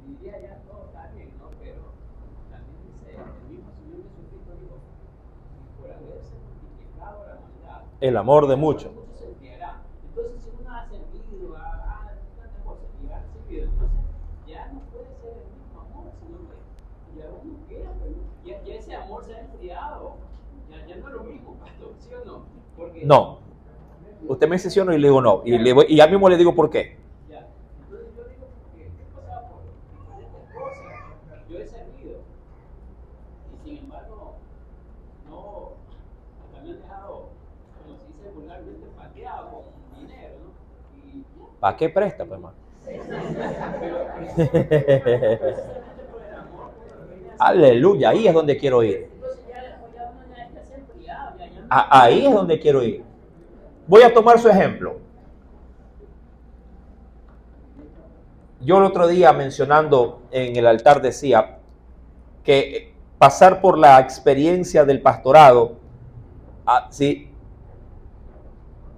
diría ya todo está bien, ¿no? Pero también dice, el mismo Señor Jesucristo dijo, por haberse multiplicado la maldad, El amor de muchos. se enfriará. Entonces, si uno ha servido, tantas cosas, y ha servido, entonces ya no puede ser el mismo amor, sino que ya uno queda, ya ese amor se ha enfriado. Ya no es lo mismo, pastor, ¿sí o no? Porque No. Usted me dice sí o no y le digo no. Y ya mismo le digo por qué. ya. Entonces yo digo que he pasado por diferentes cosas. Yo he servido. Y sin embargo, no, hasta me han dejado, como se dice vulgarmente, pateado con dinero, ¿no? Y ¿Para qué presta, pues, hermano? Aleluya, ahí es donde quiero ir. entonces ya uno ya está enfriado, ya no. Ahí es donde quiero ir. Voy a tomar su ejemplo. Yo el otro día mencionando en el altar decía que pasar por la experiencia del pastorado sí,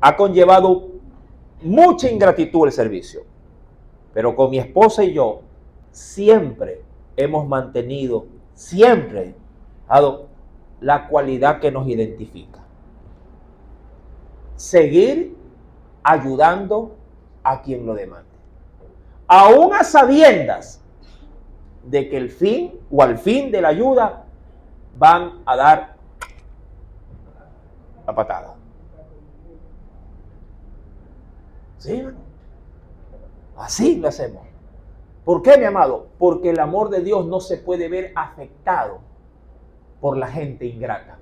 ha conllevado mucha ingratitud el servicio. Pero con mi esposa y yo siempre hemos mantenido, siempre la cualidad que nos identifica. Seguir ayudando a quien lo demande. Aún a sabiendas de que el fin o al fin de la ayuda van a dar la patada. ¿Sí? Así lo hacemos. ¿Por qué, mi amado? Porque el amor de Dios no se puede ver afectado por la gente ingrata.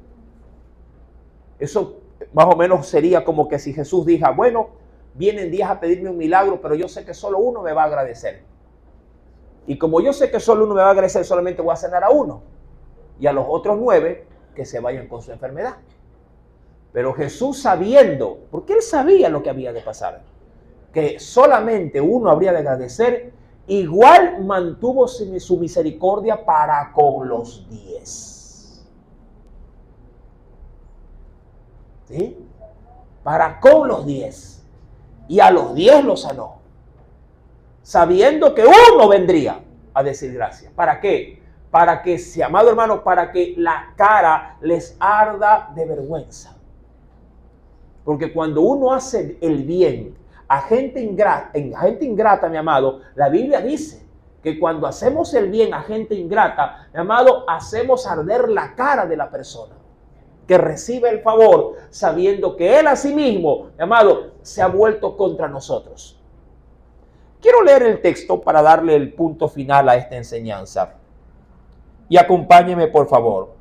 Eso más o menos sería como que si Jesús dijera, bueno, vienen días a pedirme un milagro, pero yo sé que solo uno me va a agradecer. Y como yo sé que solo uno me va a agradecer, solamente voy a sanar a uno. Y a los otros 9 que se vayan con su enfermedad. Pero Jesús sabiendo, porque él sabía lo que había de pasar, que solamente uno habría de agradecer, igual mantuvo su misericordia para con los 10. ¿Sí? Para con los 10. Y a los 10 los sanó. Sabiendo que uno vendría a decir gracias. ¿Para qué? Para que, amado hermano, para que la cara les arda de vergüenza. Porque cuando uno hace el bien a gente ingrata, mi amado, la Biblia dice que cuando hacemos el bien a gente ingrata, mi amado, hacemos arder la cara de la persona que recibe el favor, sabiendo que él a sí mismo, mi amado, se ha vuelto contra nosotros. Quiero leer el texto para darle el punto final a esta enseñanza. Y acompáñeme, por favor.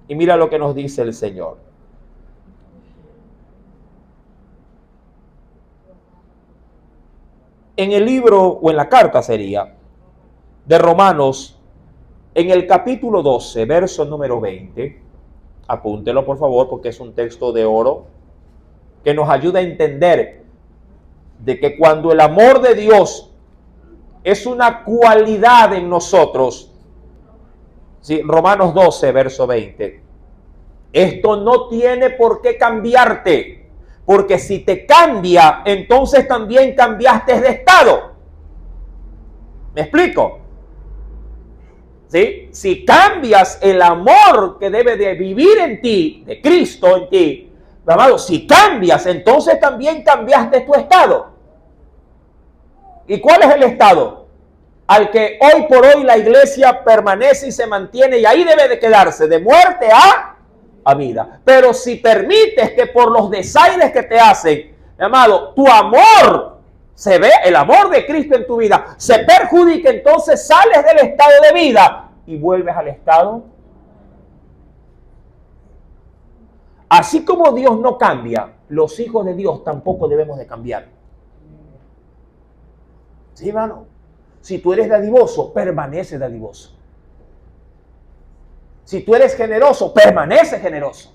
Y mira lo que nos dice el Señor. En el libro, o en la carta sería, de Romanos, en el capítulo 12, verso número 20, apúntelo por favor porque es un texto de oro que nos ayuda a entender de que cuando el amor de Dios es una cualidad en nosotros, ¿sí? Romanos 12, verso 20, esto no tiene por qué cambiarte, porque si te cambia, entonces también cambiaste de estado. ¿Me explico? ¿Sí? Si cambias el amor que debe de vivir en ti, de Cristo en ti, amado, si cambias, entonces también cambiaste tu estado. ¿Y cuál es el estado? Al que hoy por hoy la iglesia permanece y se mantiene, y ahí debe de quedarse, de muerte a vida. Pero si permites que por los desaires que te hacen, amado, tu amor se ve, el amor de Cristo en tu vida se perjudica, entonces sales del estado de vida y vuelves al estado. Así como Dios no cambia, los hijos de Dios tampoco debemos de cambiar. ¿Sí, hermano? Si tú eres dadivoso, permanece dadivoso. Si tú eres generoso, permanece generoso.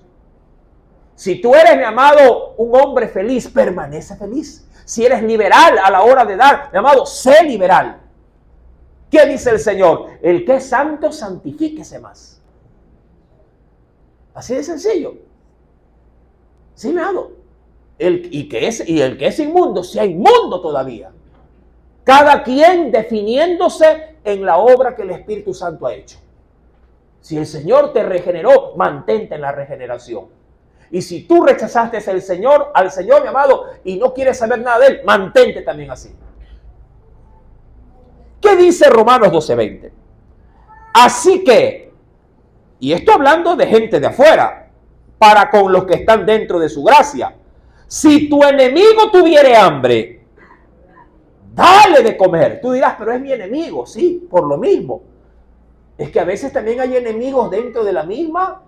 Si tú eres, mi amado, un hombre feliz, permanece feliz. Si eres liberal a la hora de dar, mi amado, sé liberal. ¿Qué dice el Señor? El que es santo, santifíquese más. Así de sencillo. Sí, mi amado. El que es inmundo, sea inmundo todavía. Cada quien definiéndose en la obra que el Espíritu Santo ha hecho. Si el Señor te regeneró, mantente en la regeneración. Y si tú rechazaste al Señor, mi amado, y no quieres saber nada de Él, mantente también así. ¿Qué dice Romanos 12:20? Así que, y esto hablando de gente de afuera, para con los que están dentro de su gracia, si tu enemigo tuviere hambre, dale de comer. Tú dirás, pero es mi enemigo. Sí, por lo mismo. Es que a veces también hay enemigos dentro de la misma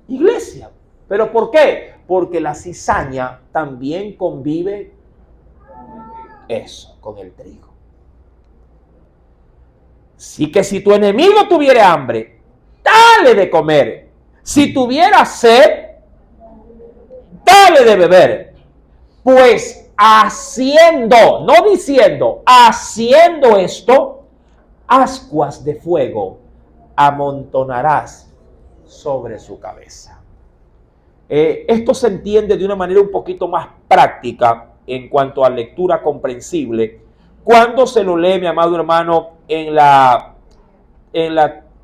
iglesia. ¿Pero por qué? Porque la cizaña también convive con el trigo. Así que si tu enemigo tuviera hambre, dale de comer. Si tuviera sed, dale de beber. Pues haciendo, no diciendo, haciendo esto, ascuas de fuego amontonarás sobre su cabeza. Esto se entiende de una manera un poquito más práctica en cuanto a lectura comprensible cuando se lo lee, mi amado hermano, en la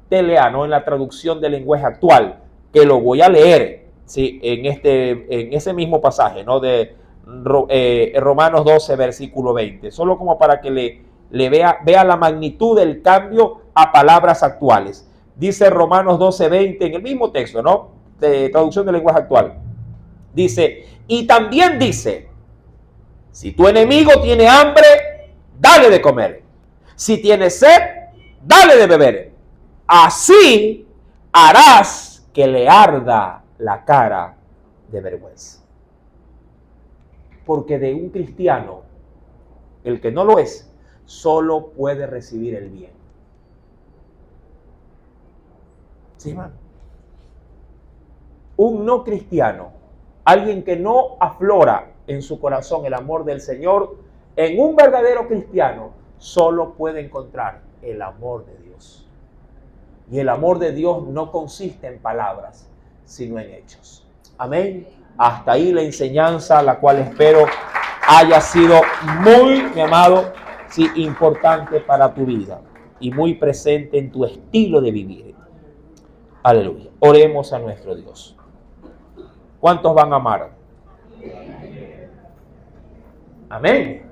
TLA, ¿no? En la traducción del lenguaje actual, que lo voy a leer, ¿sí? En ese mismo pasaje, ¿no? De Romanos 12, versículo 20, solo como para que le vea la magnitud del cambio a palabras actuales. Dice Romanos 12, 20 en el mismo texto, ¿no? De traducción del lenguaje actual. Dice, y también dice, si tu enemigo tiene hambre, dale de comer. Si tiene sed, dale de beber. Así harás que le arda la cara de vergüenza. Porque de un cristiano, el que no lo es, solo puede recibir el bien. ¿Sí, hermano? Un no cristiano, alguien que no aflora en su corazón el amor del Señor, en un verdadero cristiano, solo puede encontrar el amor de Dios. Y el amor de Dios no consiste en palabras, sino en hechos. Amén. Hasta ahí la enseñanza, la cual espero haya sido muy, mi amado, sí, importante para tu vida y muy presente en tu estilo de vivir. Aleluya. Oremos a nuestro Dios. ¿Cuántos van a amar? Amén.